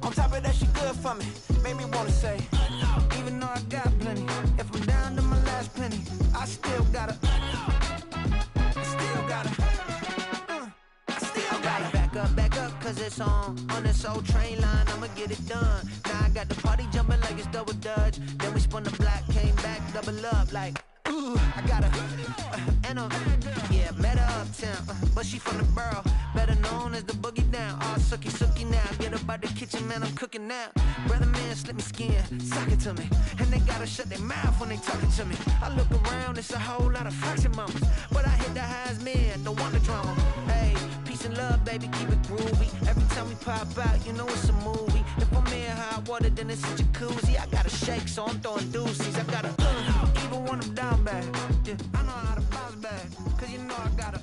On top of that, she good for me. Made me wanna say, even though I got plenty, if I'm down to my last penny, I still gotta, I still gotta back up, cause it's on this old train line, I'ma get it done. Now I got the party jumping like it's double dutch. Then we spun the block, came back, double up like, ooh, I got a, yeah, met her uptown, but she from the borough, better known as the boogie down. All sucky now, get up out the kitchen, man, I'm cooking now. Brother man, slip me skin, suck it to me, and they gotta shut their mouth when they talking to me. I look around, it's a whole lot of fraction mamas, but I hit the highs, man, don't want the drama. Hey, peace and love, baby, keep it groovy. Every time we pop out, you know it's a movie. If I'm in hot water, then it's a jacuzzi. I gotta shake, so I'm throwing deuces. I gotta, even when I'm down bad, yeah, I know how to bounce back, cause you know I gotta,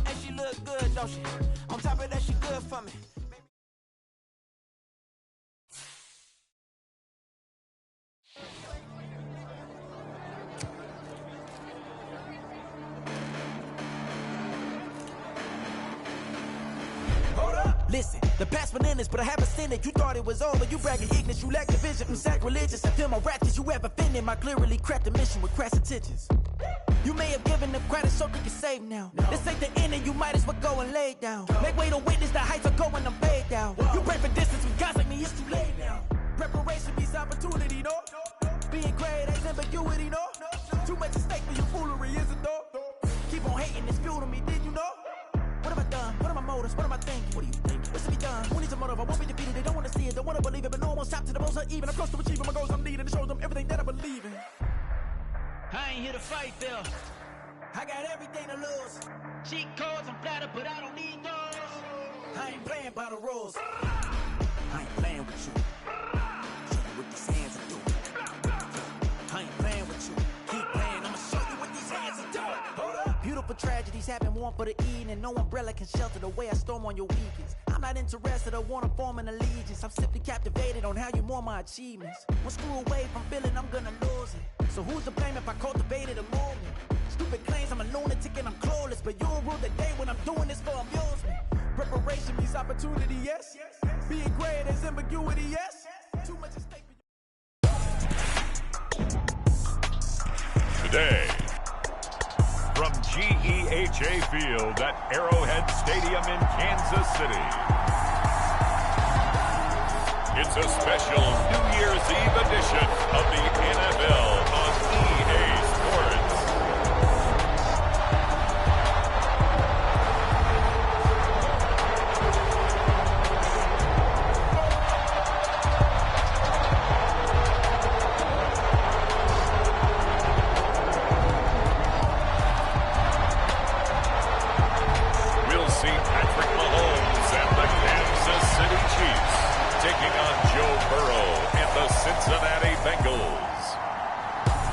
and she look good, don't she? On top of that, she good for me. Listen, the past bananas, but I haven't seen it. You thought it was over, you bragging ignorance, you lack the vision. I'm sacrilegious, I feel my wrath cause you have offended my clearly crafted mission with crass intentions. You may have given them credit so they can save now. This ain't the end and you might as well go and lay down. Make way to witness the heights are going, I'm fade down. You pray for distance with guys like me, it's too late now. Preparation means opportunity, no? Being great ain't ambiguity, no? Too much at stake for your foolery, is it though? Keep on hating, it's fuel to me, did you know? What have I done? What are my motives? What am I thinking? What do you think? What's to be done? Who needs a motive? I won't be defeated. They don't want to see it, don't want to believe it, but no one won't stop to the most even. I'm close to achieving my goals. I'm needing to show them everything that I believe in. I ain't here to fight, Phil. I got everything to lose. Cheat codes, I'm flattered, but I don't need those. I ain't playing by the rules. I ain't playing with you. Show you what these hands are doing. I ain't playing with you. Keep playing, I'ma show you what these hands are doing. Hold up. Beautiful tragedies happen, one for the evening, and no umbrella can shelter the way I storm on your weekends. I'm not interested, I wanna form an allegiance. I'm simply captivated on how you mourn my achievements. One screw away from feeling I'm gonna lose it. So who's to blame if I cultivated a movement? Stupid claims I'm a lunatic and I'm clueless, but you'll rule the day when I'm doing this for amusement. Preparation means opportunity, yes. Being great is ambiguity, yes. Too much at stake. Today, from GEHA Field at Arrowhead Stadium in Kansas City, it's a special New Year's Eve edition of the NFL on EA Sports.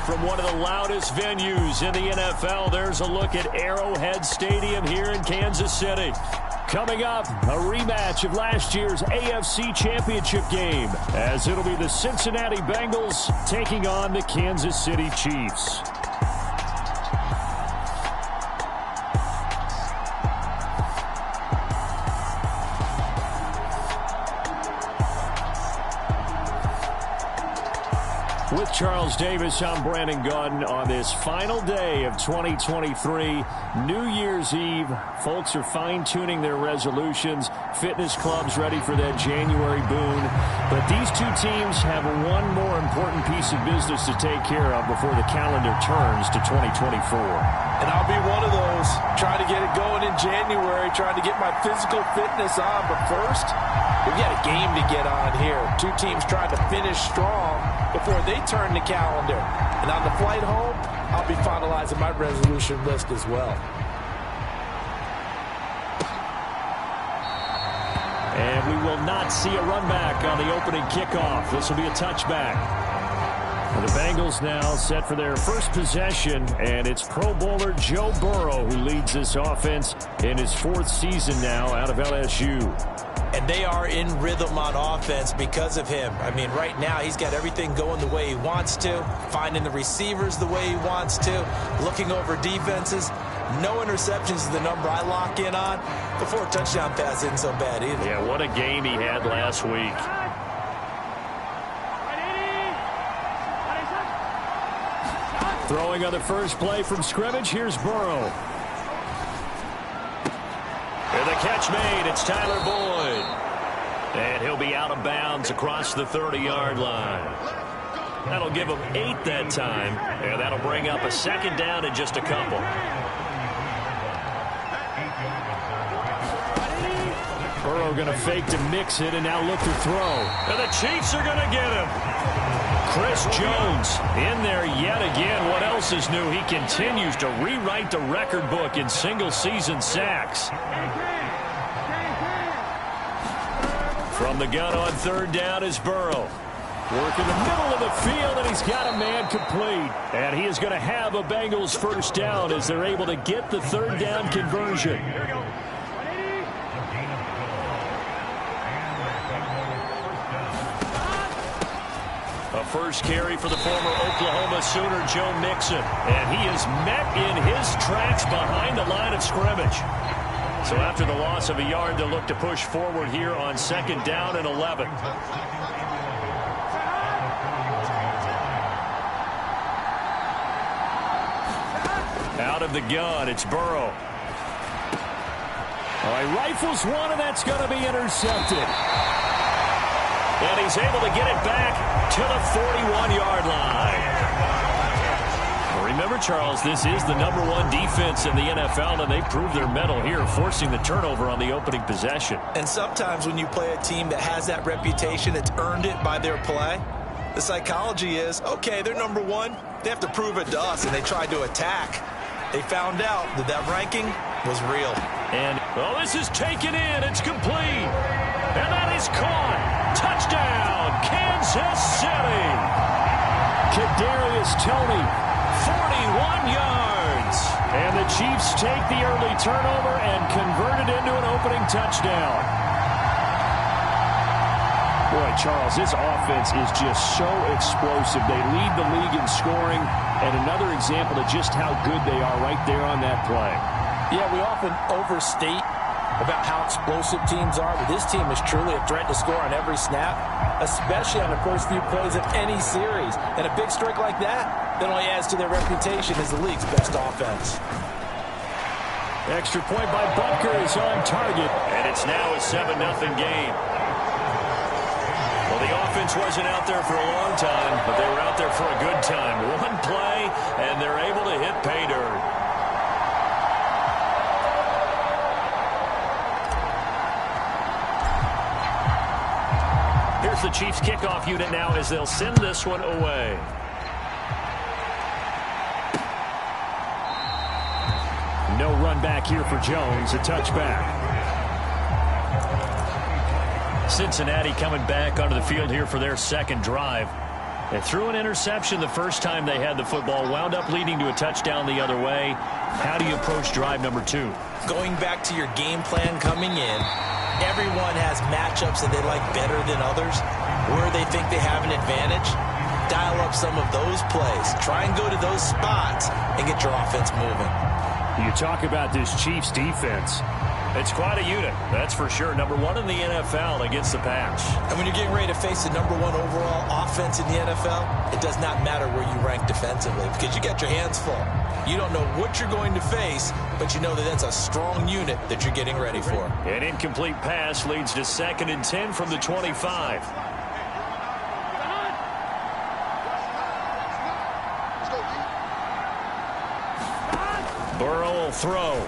From one of the loudest venues in the NFL, there's a look at Arrowhead Stadium here in Kansas City. Coming up, a rematch of last year's AFC Championship game, as it'll be the Cincinnati Bengals taking on the Kansas City Chiefs. With Charles Davis, I'm Brandon Gunn on this final day of 2023, New Year's Eve. Folks are fine-tuning their resolutions. Fitness clubs ready for that January boon. But these two teams have one more important piece of business to take care of before the calendar turns to 2024. And I'll be one of those, trying to get it going in January, trying to get my physical fitness on. But first, we've got a game to get on here. Two teams trying to finish strong before they turn the calendar. And on the flight home, I'll be finalizing my resolution list as well. And we will not see a run back on the opening kickoff. This will be a touchback. The Bengals now set for their first possession, and it's Pro Bowler Joe Burrow who leads this offense in his fourth season now out of LSU. And they are in rhythm on offense because of him. I mean, right now he's got everything going the way he wants to, finding the receivers the way he wants to, looking over defenses. No interceptions is the number I lock in on. The 4 touchdown pass isn't so bad either. Yeah, what a game he had last week. Throwing on the first play from scrimmage, here's Burrow. And the catch made, it's Tyler Boyd. And he'll be out of bounds across the 30-yard line. That'll give him 8 that time, and that'll bring up a second down in just a couple. Burrow going to fake to mix it, and now look to throw. And the Chiefs are going to get him. Chris Jones in there yet again. What else is new? He continues to rewrite the record book in single-season sacks. From the gun on third down is Burrow. Working the middle of the field, and he's got a man complete. And he is going to have a Bengals first down as they're able to get the third down conversion. A first carry for the former Oklahoma Sooner, Joe Mixon. And he is met in his tracks behind the line of scrimmage. So after the loss of a yard, they'll look to push forward here on second down and 11. Out of the gun, it's Burrow. All right, rifles one, and that's going to be intercepted. And he's able to get it back to the 41-yard line. Remember, Charles, this is the #1 defense in the NFL, and they proved their mettle here, forcing the turnover on the opening possession. And sometimes when you play a team that has that reputation, it's earned it by their play. The psychology is, okay, they're #1. They have to prove it to us, and they tried to attack. They found out that that ranking was real. And, well, this is taken in. It's complete. And that is caught. Touchdown, Kansas City. Kadarius Toney, 41 yards. And the Chiefs take the early turnover and convert it into an opening touchdown. Boy, Charles, this offense is just so explosive. They lead the league in scoring, and another example of just how good they are right there on that play. Yeah, we often overstate about how explosive teams are, but this team is truly a threat to score on every snap, especially on the first few plays of any series. And a big strike like that only adds to their reputation as the league's best offense. Extra point by Butker is on target, and it's now a 7-0 game. Well, the offense wasn't out there for a long time, but they were out there for a good time. One play, and they're able to hit pay dirt. Here's the Chiefs kickoff unit now as they'll send this one away. No run back here for Jones, a touchback. Cincinnati coming back onto the field here for their second drive. They threw an interception the first time they had the football, wound up leading to a touchdown the other way. How do you approach drive number 2? Going back to your game plan coming in, everyone has matchups that they like better than others, where they think they have an advantage. Dial up some of those plays. Try and go to those spots and get your offense moving. You talk about this Chiefs defense. It's quite a unit, that's for sure. #1 in the NFL against the pass. And when you're getting ready to face the #1 overall offense in the NFL, it does not matter where you rank defensively because you got your hands full. You don't know what you're going to face, but you know that that's a strong unit that you're getting ready for. An incomplete pass leads to 2nd and 10 from the 25. Burrow will throw.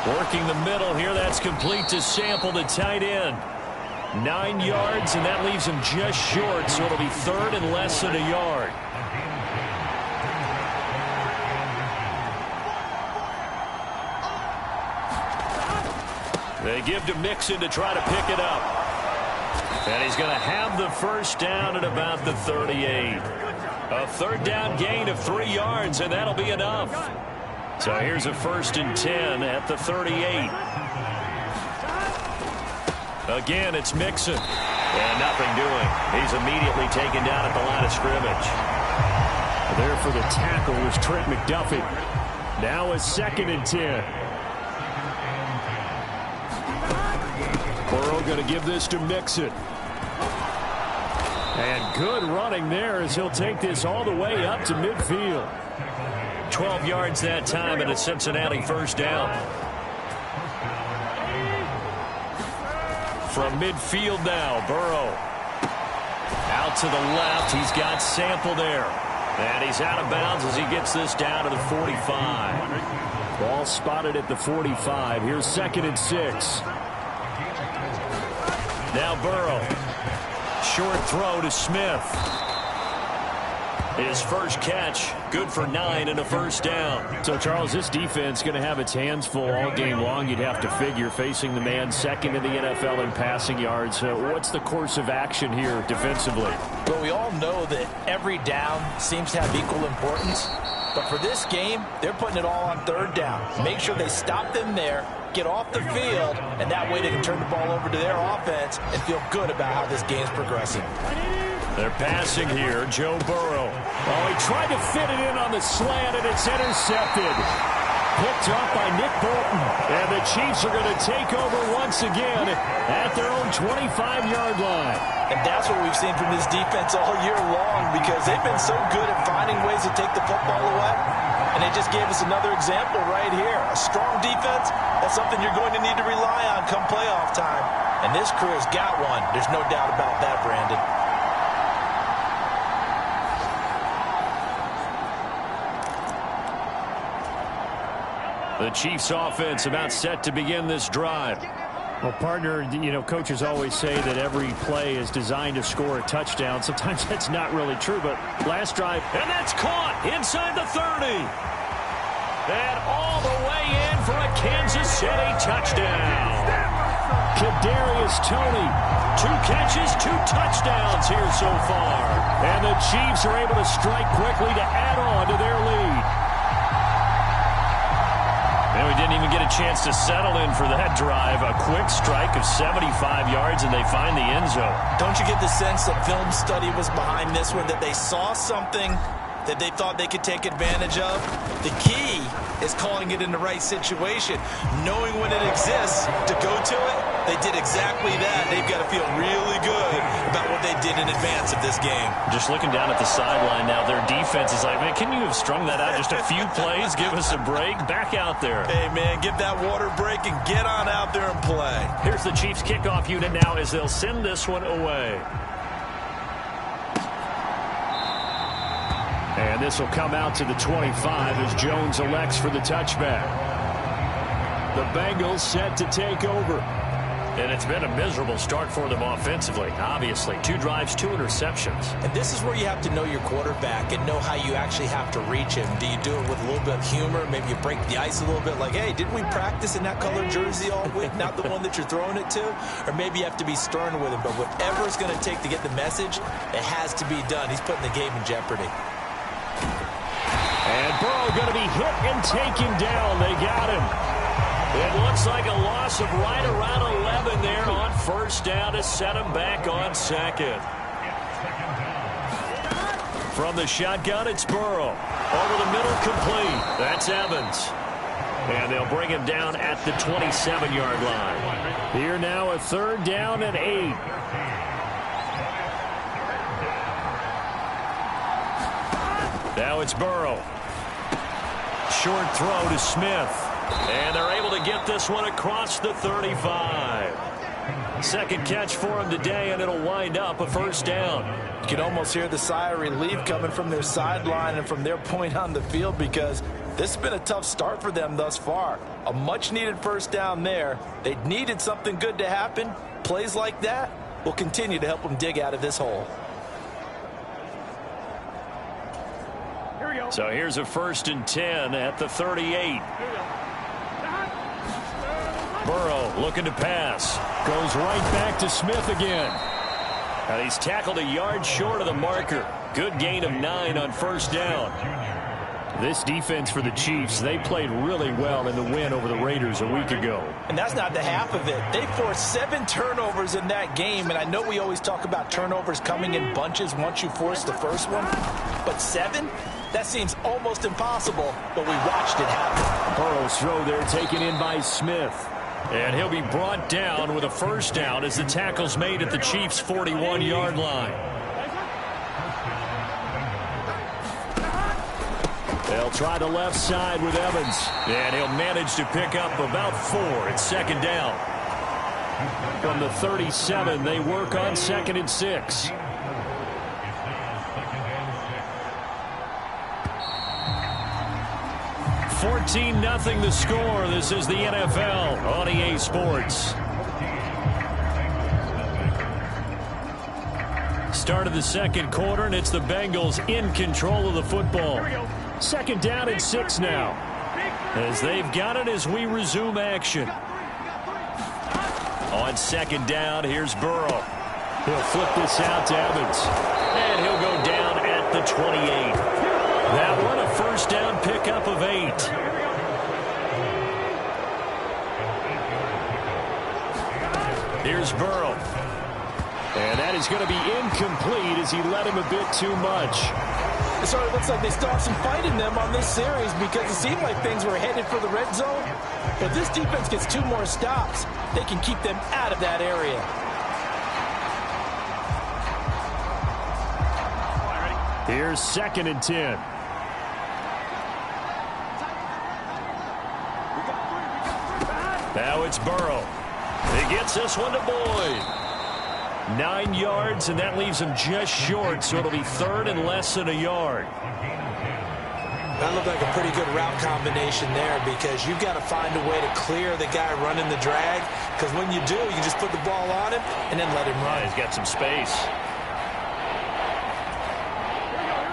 Working the middle here, that's complete to Sample, the tight end. 9 yards, and that leaves him just short, so it'll be 3rd and less than a yard. They give to Mixon to try to pick it up. And he's going to have the first down at about the 38. A 3rd down gain of 3 yards, and that'll be enough. So here's a 1st and 10 at the 38. Again, it's Mixon. And nothing doing. He's immediately taken down at the line of scrimmage. There for the tackle was Trent McDuffie. Now a 2nd and 10. Burrow going to give this to Mixon. And good running there as he'll take this all the way up to midfield. 12 yards that time and a Cincinnati 1st down. From midfield now, Burrow. Out to the left. He's got Sample there. And he's out of bounds as he gets this down to the 45. Ball spotted at the 45. Here's 2nd and 6. Now Burrow. Short throw to Smith. His first catch, good for 9 and a 1st down. So, Charles, this defense going to have its hands full all game long, you'd have to figure, facing the man 2nd in the NFL in passing yards. What's the course of action here defensively? Well, we all know that every down seems to have equal importance. But for this game, they're putting it all on 3rd down. Make sure they stop them there, get off the field, and that way they can turn the ball over to their offense and feel good about how this game's progressing. They're passing here, Joe Burrow. Oh, he tried to fit it in on the slant, and it's intercepted. Picked up by Nick Bolton. And the Chiefs are going to take over once again at their own 25-yard line. And that's what we've seen from this defense all year long, because they've been so good at finding ways to take the football away. And they just gave us another example right here. A strong defense, that's something you're going to need to rely on come playoff time. And this crew's got one. There's no doubt about that, Brandon. The Chiefs offense about set to begin this drive. Well, partner, you know, coaches always say that every play is designed to score a touchdown. Sometimes that's not really true, but last drive. And that's caught inside the 30. And all the way in for a Kansas City touchdown. Kadarius Toney. 2 catches, 2 touchdowns here so far. And the Chiefs are able to strike quickly to add on to their lead. And we didn't even get a chance to settle in for that drive. A quick strike of 75 yards, and they find the end zone. Don't you get the sense that film study was behind this one, that they saw something that they thought they could take advantage of? The key is calling it in the right situation, knowing when it exists to go to it. They did exactly that. They've got to feel really good about what they did in advance of this game. Just looking down at the sideline now, their defense is like, man, can you have strung that out just a few plays? Give us a break. Back out there. Hey, man, get that water break and get on out there and play. Here's the Chiefs kickoff unit now as they'll send this one away. And this will come out to the 25 as Jones elects for the touchback. The Bengals set to take over. And it's been a miserable start for them offensively, obviously. 2 drives, 2 interceptions. And this is where you have to know your quarterback and know how you actually have to reach him. Do you do it with a little bit of humor? Maybe you break the ice a little bit like, hey, didn't we practice in that colored jersey all week? Not the one that you're throwing it to? Or maybe you have to be stern with him. But whatever it's going to take to get the message, it has to be done. He's putting the game in jeopardy. And Burrow going to be hit and taken down. They got him. It looks like a loss of right around 11 there on 1st down to set him back on 2nd. From the shotgun, it's Burrow. Over the middle, complete. That's Evans. And they'll bring him down at the 27-yard line. Here now a 3rd down and 8. Now it's Burrow. Short throw to Smith. And they're able to get this one across the 35. 2nd catch for him today, and it'll wind up a 1st down. You can almost hear the sigh of relief coming from their sideline and from their point on the field, because this has been a tough start for them thus far. A much-needed 1st down there. They needed something good to happen. Plays like that will continue to help them dig out of this hole. So here's a 1st and 10 at the 38. Burrow looking to pass. Goes right back to Smith again. And he's tackled a yard short of the marker. Good gain of 9 on 1st down. This defense for the Chiefs, they played really well in the win over the Raiders a week ago. And that's not the half of it. They forced 7 turnovers in that game, and I know we always talk about turnovers coming in bunches once you force the first one, but 7? That seems almost impossible, but we watched it happen. Burrow's throw there taken in by Smith. And he'll be brought down with a first down as the tackle's made at the Chiefs' 41-yard line. They'll try the left side with Evans. And he'll manage to pick up about 4 at second down. From the 37, they work on 2nd and 6. $14-0 the score. This is the NFL on EA Sports. Start of the second quarter, and it's the Bengals in control of the football. 2nd down and 6 now. As they've got it as we resume action. On 2nd down, here's Burrow. He'll flip this out to Evans. And he'll go down at the 28. That one, a first down pickup of 8. Here's Burrow. And that is going to be incomplete as he led him a bit too much. It sort of looks like they still have some fight in them on this series because it seemed like things were headed for the red zone. But this defense gets 2 more stops. They can keep them out of that area. Here's 2nd and 10. Now it's Burrow. He gets this one to Boyd. 9 yards, and that leaves him just short, so it'll be 3rd and less than a yard. That looked like a pretty good route combination there because you've got to find a way to clear the guy running the drag, because when you do, you can just put the ball on him and then let him run. He's got some space.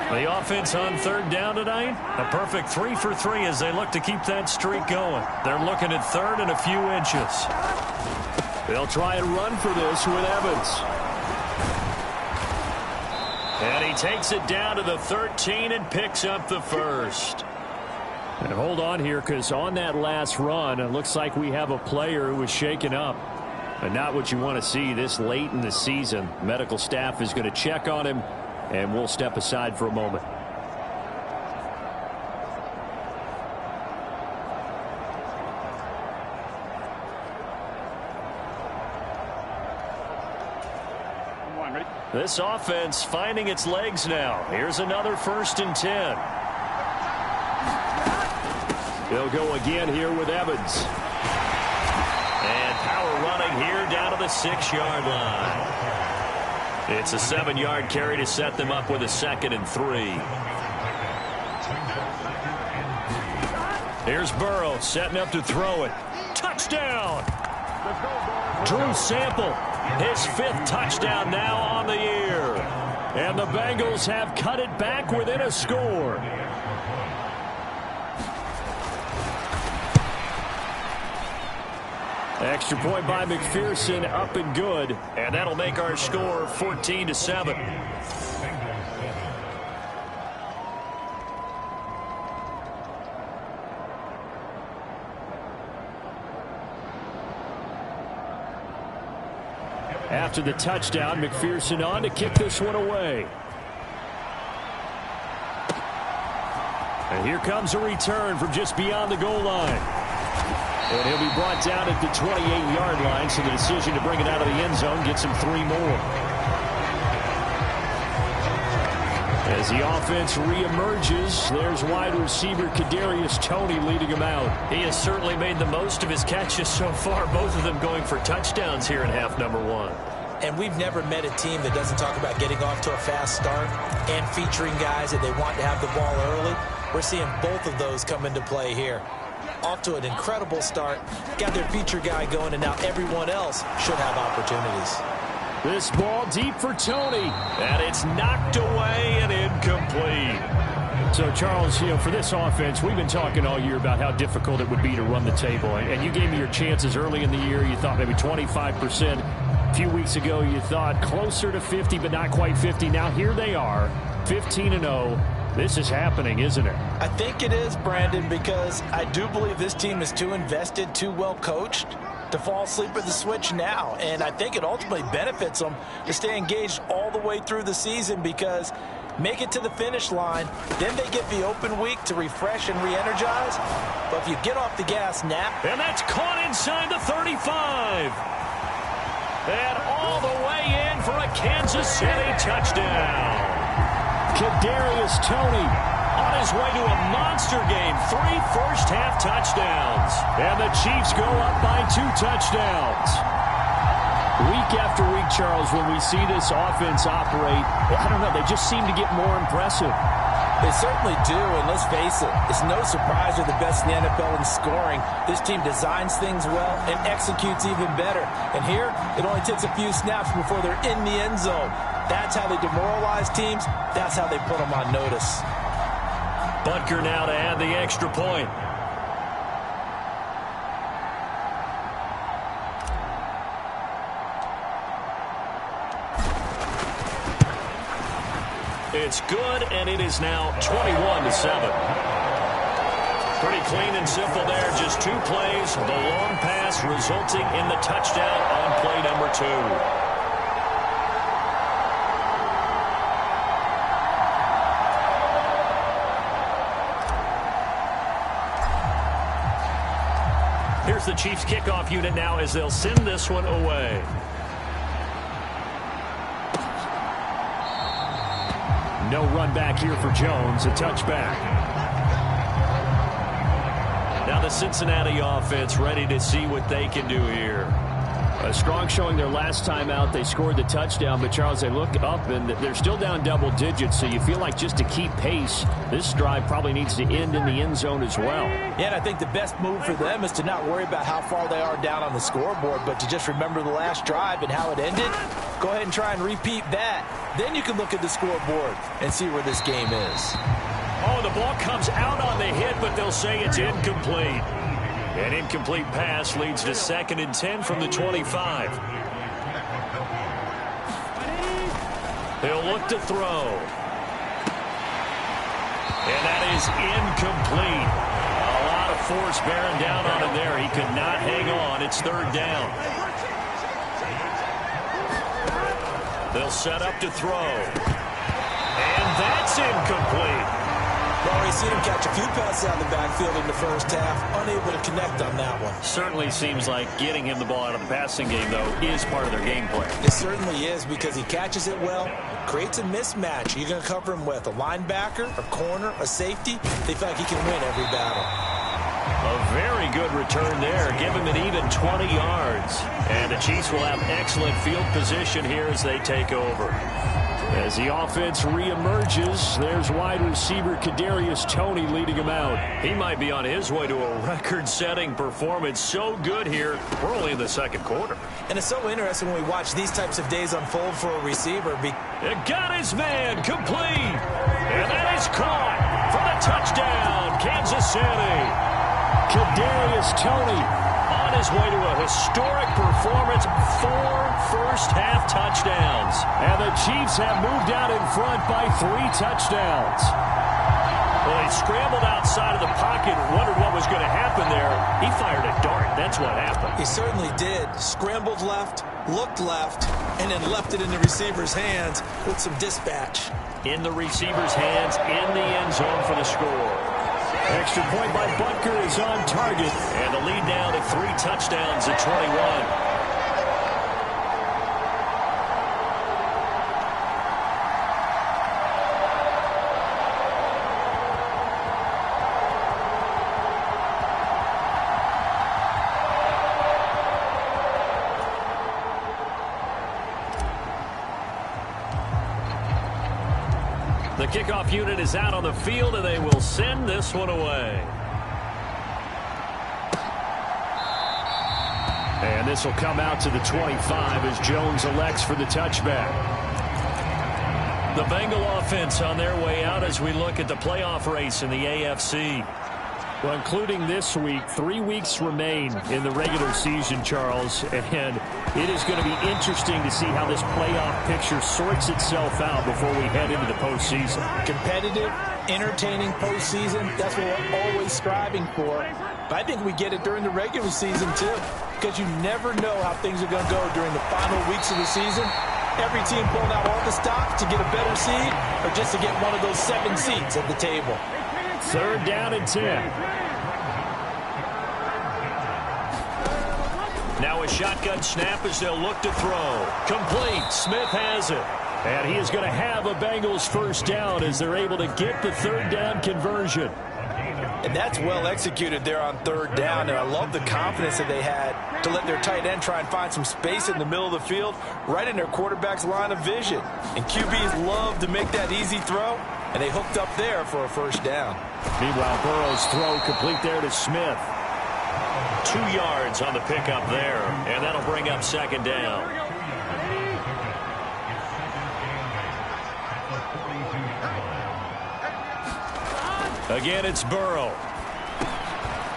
The offense on 3rd down tonight, a perfect 3 for 3 as they look to keep that streak going. They're looking at 3rd and a few inches. They'll try and run for this with Evans. And he takes it down to the 13 and picks up the first. And hold on here, because on that last run, it looks like we have a player who was shaken up. And not what you want to see this late in the season. Medical staff is going to check on him, and we'll step aside for a moment. This offense finding its legs now. Here's another 1st and 10. They'll go again here with Evans. And power running here down to the 6-yard line. It's a 7-yard carry to set them up with a 2nd and 3. Here's Burrow setting up to throw it. Touchdown! Drew Sample, his 5th touchdown now on the year. And the Bengals have cut it back within a score. Extra point by McPherson, up and good. And that'll make our score 14-7. After the touchdown, McPherson on to kick this one away. And here comes a return from just beyond the goal line. And he'll be brought down at the 28-yard line, so the decision to bring it out of the end zone gets him 3 more. As the offense reemerges, there's wide receiver Kadarius Toney leading him out. He has certainly made the most of his catches so far, both of them going for touchdowns here in half number 1. And we've never met a team that doesn't talk about getting off to a fast start and featuring guys that they want to have the ball early. We're seeing both of those come into play here. Off to an incredible start, got their feature guy going, and now everyone else should have opportunities. This ball deep for Toney. And it's knocked away and incomplete. So, Charles, for this offense, we've been talking all year about how difficult it would be to run the table. And you gave me your chances early in the year. You thought maybe 25%. A few weeks ago, you thought closer to 50, but not quite 50. Now, here they are, 15-0. This is happening, isn't it? I think it is, Brandon, because I do believe this team is too invested, too well coached to fall asleep at the switch now. And I think it ultimately benefits them to stay engaged all the way through the season, because make it to the finish line, then they get the open week to refresh and re-energize. But if you get off the gas now... And that's caught inside the 35. And all the way in for a Kansas City touchdown. Kadarius Toney on his way to a monster game. 3 first-half touchdowns. And the Chiefs go up by 2 touchdowns. Week after week, Charles, when we see this offense operate, I don't know, they just seem to get more impressive. They certainly do, and let's face it, it's no surprise they're the best in the NFL in scoring. This team designs things well and executes even better. And here, it only takes a few snaps before they're in the end zone. That's how they demoralize teams. That's how they put them on notice. Butker now to add the extra point. It's good, and it is now 21-7. Pretty clean and simple there. Just 2 plays. The long pass resulting in the touchdown on play number 2. Here's the Chiefs kickoff unit now as they'll send this one away. No run back here for Jones, a touchback. Now the Cincinnati offense ready to see what they can do here. A strong showing their last time out. They scored the touchdown, but Charles, they look up and they're still down double digits, so you feel like just to keep pace, this drive probably needs to end in the end zone as well. Yeah, and I think the best move for them is to not worry about how far they are down on the scoreboard, but to just remember the last drive and how it ended. Go ahead and try and repeat that. Then you can look at the scoreboard and see where this game is. Oh, the ball comes out on the hit, but they'll say it's incomplete. An incomplete pass leads to 2nd and 10 from the 25. They'll look to throw. And that is incomplete. A lot of force bearing down on him there. He could not hang on. It's 3rd down. They'll set up to throw. And that's incomplete. We've already seen him catch a few passes out of the backfield in the first half. Unable to connect on that one. Certainly seems like getting him the ball out of the passing game, though, is part of their game plan. It certainly is because he catches it well, creates a mismatch. You're going to cover him with a linebacker, a corner, a safety. They feel like he can win every battle. A very good return there. Give him an even 20 yards. And the Chiefs will have excellent field position here as they take over. As the offense reemerges, there's wide receiver Kadarius Toney leading him out. He might be on his way to a record-setting performance. So good here. We're only in the 2nd quarter. And it's so interesting when we watch these types of days unfold for a receiver. It got his man complete. And that is caught for the touchdown, Kansas City. Kadarius Toney on his way to a historic performance. 4 first-half touchdowns. And the Chiefs have moved out in front by 3 touchdowns. Well, he scrambled outside of the pocket and wondered what was going to happen there. He fired a dart. That's what happened. He certainly did. Scrambled left, looked left, and then left it in the receiver's hands with some dispatch. In the receiver's hands, in the end zone for the score. Extra point by Butker is on target. And the lead now to 3 touchdowns at 21. The kickoff unit is out on the field, and they will send this one away. And this will come out to the 25 as Jones elects for the touchback. The Bengal offense on their way out as we look at the playoff race in the AFC. Well, including this week, 3 weeks remain in the regular season, Charles, and it is going to be interesting to see how this playoff picture sorts itself out before we head into the postseason. Competitive, entertaining postseason, that's what we're always striving for. But I think we get it during the regular season, too, because you never know how things are going to go during the final weeks of the season. Every team pulling out all the stops to get a better seed or just to get one of those 7 seats at the table. 3rd down and 10. Now a shotgun snap as they'll look to throw. Complete. Smith has it. And he is going to have a Bengals 1st down as they're able to get the 3rd down conversion. And that's well executed there on 3rd down. And I love the confidence that they had to let their tight end try and find some space in the middle of the field, right in their quarterback's line of vision. And QBs love to make that easy throw, and they hooked up there for a 1st down. Meanwhile, Burrow's throw complete there to Smith. 2 yards on the pickup there, and that'll bring up 2nd down. Again, it's Burrow.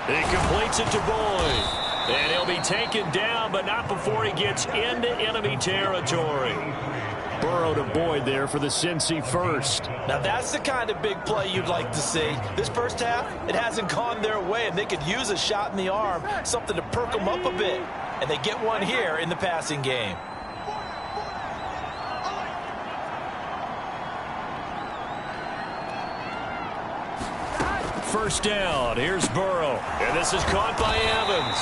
He completes it to Boyd. And he'll be taken down, but not before he gets into enemy territory. Burrow to Boyd there for the Cincy 1st. Now that's the kind of big play you'd like to see. This 1st half, it hasn't gone their way, and they could use a shot in the arm, something to perk them up a bit. And they get one here in the passing game. First down. Here's Burrow. And this is caught by Evans.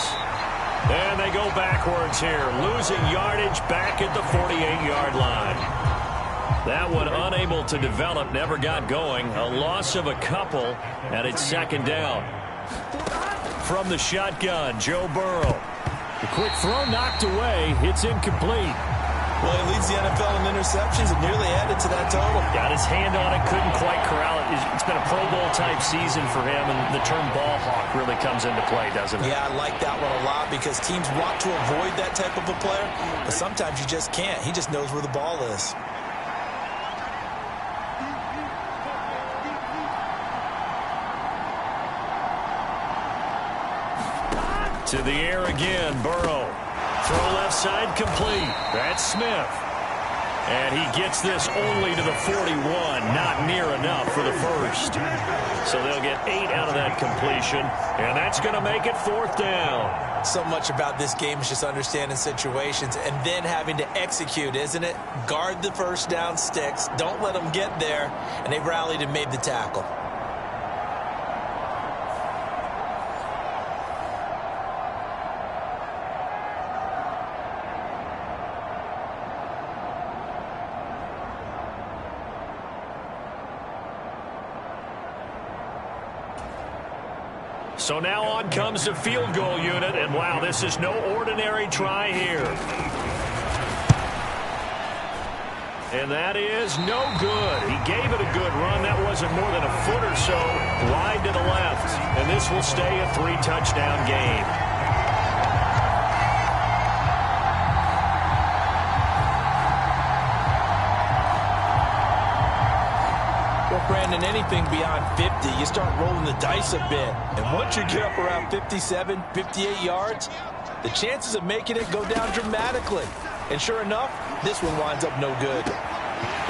And they go backwards here, losing yardage back at the 48-yard line. That one unable to develop, never got going. A loss of a couple, and it's 2nd down. From the shotgun, Joe Burrow. The quick throw knocked away. It's incomplete. Well, he leads the NFL in interceptions and nearly added to that total. Got his hand on it, couldn't quite corral it. It's been a Pro Bowl-type season for him, and the term ball hawk really comes into play, doesn't it? Yeah, I like that one a lot because teams want to avoid that type of a player, but sometimes you just can't. He just knows where the ball is. To the air again, Burrow. Throw left side complete. That's Smith. And he gets this only to the 41. Not near enough for the 1st. So they'll get 8 out of that completion. And that's going to make it 4th down. So much about this game is just understanding situations and then having to execute, isn't it? Guard the 1st down sticks. Don't let them get there. And they rallied and made the tackle. So now on comes the field goal unit, and wow, this is no ordinary try here. And that is no good. He gave it a good run. That wasn't more than a foot or so wide to the left. And this will stay a 3-touchdown game. Brandon, anything beyond 50, you start rolling the dice a bit. And once you get up around 57, 58 yards, the chances of making it go down dramatically. And sure enough, this one winds up no good.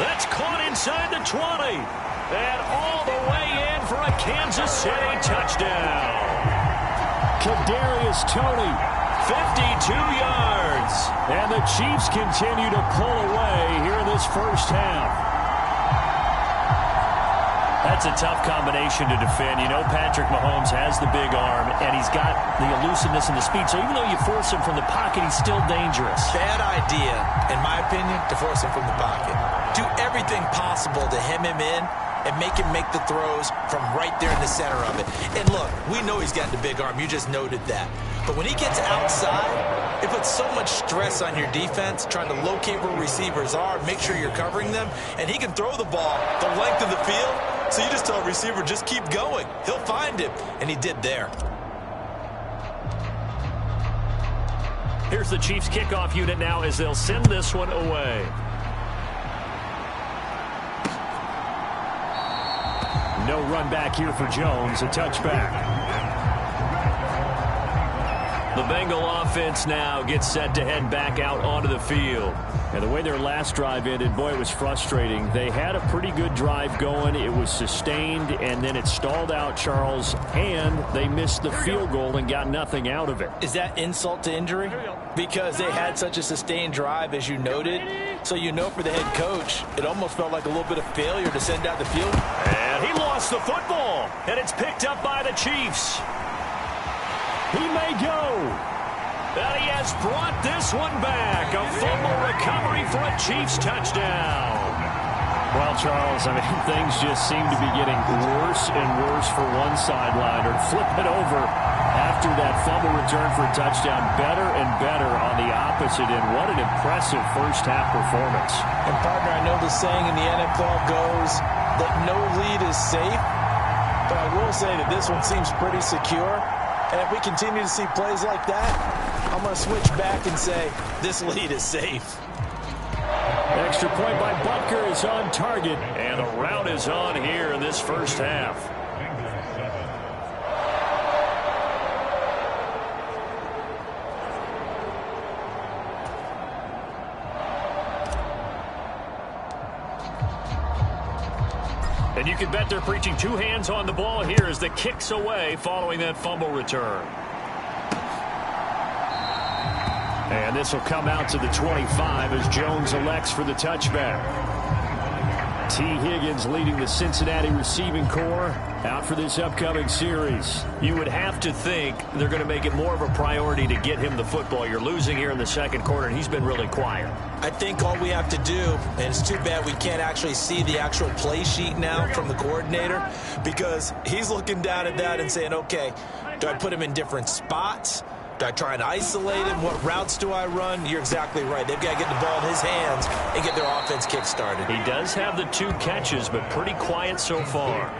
That's caught inside the 20. And all the way in for a Kansas City touchdown. Kadarius Toney. 52 yards. And the Chiefs continue to pull away here in this 1st half. That's a tough combination to defend. You know Patrick Mahomes has the big arm, and he's got the elusiveness and the speed. So even though you force him from the pocket, he's still dangerous. Bad idea, in my opinion, to force him from the pocket. Do everything possible to hem him in and make him make the throws from right there in the center of it. And look, we know he's got the big arm. You just noted that. But when he gets outside, it puts so much stress on your defense trying to locate where receivers are, make sure you're covering them, and he can throw the ball the length of the field. So you just tell a receiver, just keep going. He'll find it, and he did there. Here's the Chiefs kickoff unit now as they'll send this one away. No run back here for Jones, a touchback. The Bengal offense now gets set to head back out onto the field. And the way their last drive ended, boy, it was frustrating. They had a pretty good drive going. It was sustained, and then it stalled out, Charles, and they missed the field goal and got nothing out of it. Is that insult to injury? Because they had such a sustained drive, as you noted. So you know for the head coach, it almost felt like a little bit of failure to send out the field. And he lost the football, and it's picked up by the Chiefs. He may go. And he has brought this one back. A fumble recovery for a Chiefs touchdown. Well, Charles, I mean, things just seem to be getting worse and worse for one sideline. Or flip it over after that fumble return for a touchdown. Better and better on the opposite end. What an impressive first-half performance. And, partner, I know the saying in the NFL goes that no lead is safe. But I will say that this one seems pretty secure. And if we continue to see plays like that, I'm going to switch back and say this lead is safe. Extra point by Butker is on target. And the route is on here in this first half. And you can bet they're preaching two hands on the ball here as the kick's away following that fumble return. And this will come out to the 25 as Jones elects for the touchback. T. Higgins leading the Cincinnati receiving corps out for this upcoming series. You would have to think they're going to make it more of a priority to get him the football. You're losing here in the second quarter, and he's been really quiet. I think all we have to do, and it's too bad we can't actually see the actual play sheet now from the coordinator, because he's looking down at that and saying, okay, do I put him in different spots? Do I try and isolate him? What routes do I run? You're exactly right. They've got to get the ball in his hands and get their offense kick-started. He does have the 2 catches, but pretty quiet so far.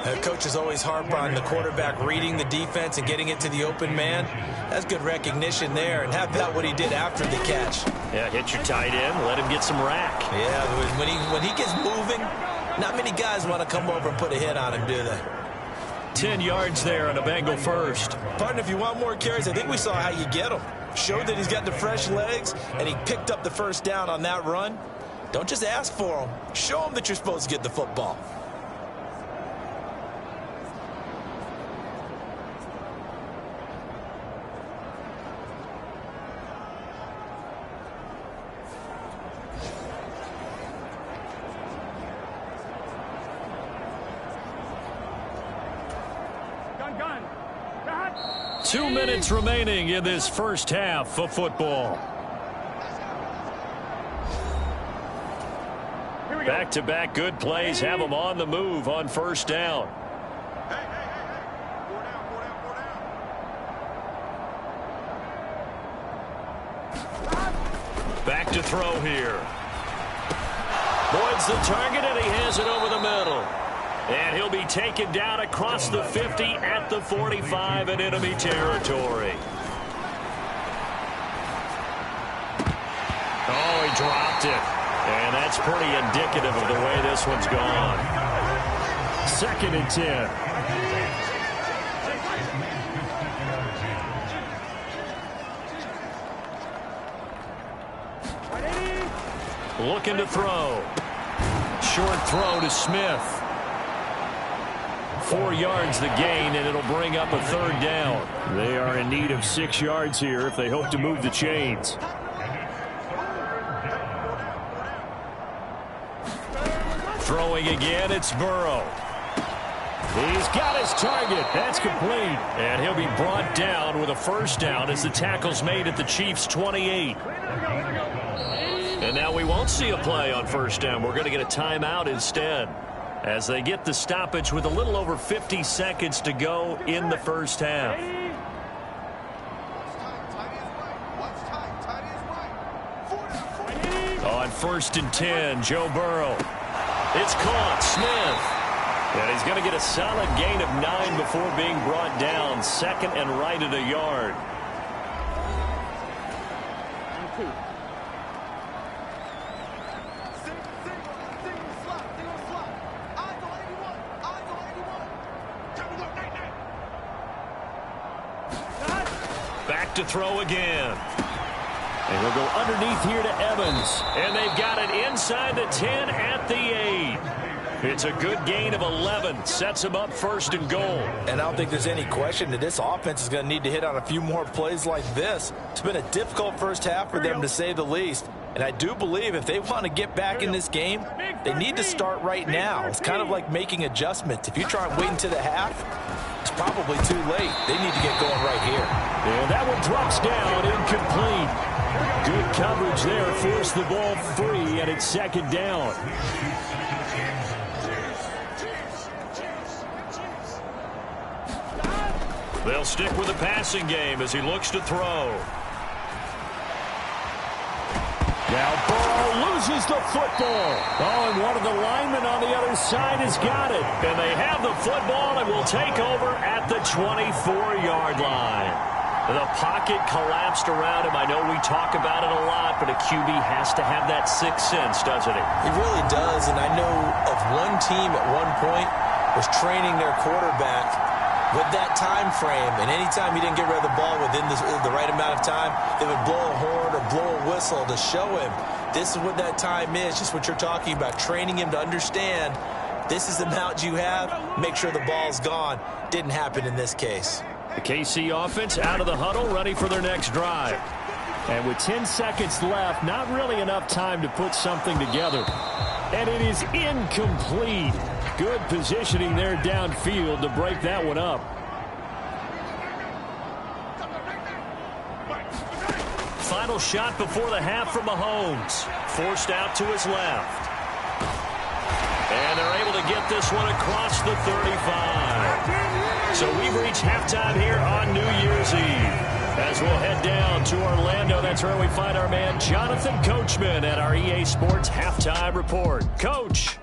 The coaches always harp on the quarterback reading the defense and getting it to the open man. That's good recognition there. And how about what he did after the catch? Yeah, hit your tight end, let him get some rack. Yeah, when he gets moving, not many guys want to come over and put a hit on him, do they? 10 yards there on a Bengal first. Partner, if you want more carries, I think we saw how you get him. Showed that he's got the fresh legs, and he picked up the first down on that run. Don't just ask for him. Show him that you're supposed to get the football. Gun. 2 minutes remaining in this first half of football. Back-to-back good plays have them on the move on first down. Back to throw here. Boyd's the target, and he has it over the middle. And he'll be taken down across the 50 at the 45 in enemy territory. Oh, he dropped it. And that's pretty indicative of the way this one's gone. 2nd and 10. Looking to throw. Short throw to Smith. 4 yards the gain, and it'll bring up a 3rd down. They are in need of 6 yards here if they hope to move the chains. Throwing again, it's Burrow. He's got his target. That's complete. And he'll be brought down with a first down as the tackle's made at the Chiefs' 28. And now we won't see a play on first down. We're going to get a timeout instead, as they get the stoppage with a little over 50 seconds to go in the first half. On 1st and 10, Joe Burrow. It's caught. Smith. And he's going to get a solid gain of 9 before being brought down. 2nd and right at a yard. to throw again. And he'll go underneath here to Evans. And they've got it inside the 10 at the 8. It's a good gain of 11. Sets him up first and goal. And I don't think there's any question that this offense is going to need to hit on a few more plays like this. It's been a difficult first half for them, to say the least. And I do believe if they want to get back in this game, they need to start right now. It's kind of like making adjustments. If you try and wait until the half, it's probably too late. They need to get going right here. And that one drops down, incomplete. Good coverage there, forced the ball free, and it's second down. They'll stick with the passing game as he looks to throw. Now Burrow loses the football. Oh, and one of the linemen on the other side has got it. And they have the football and will take over at the 24-yard line. The pocket collapsed around him. I know we talk about it a lot, but a QB has to have that sixth sense, doesn't he? He really does, and I know of one team at one point was training their quarterback with that time frame, and anytime he didn't get rid of the ball within the right amount of time, they would blow a horn or blow a whistle to show him this is what that time is, just what you're talking about, training him to understand this is the amount you have, make sure the ball's gone. Didn't happen in this case. The KC offense out of the huddle, ready for their next drive. And with 10 seconds left, not really enough time to put something together. And it is incomplete. Good positioning there downfield to break that one up. Final shot before the half from Mahomes. Forced out to his left. And they're able to get this one across the 35. So we've reached halftime here on New Year's Eve. As we'll head down to Orlando, that's where we find our man Jonathan Coachman at our EA Sports Halftime Report. Coach.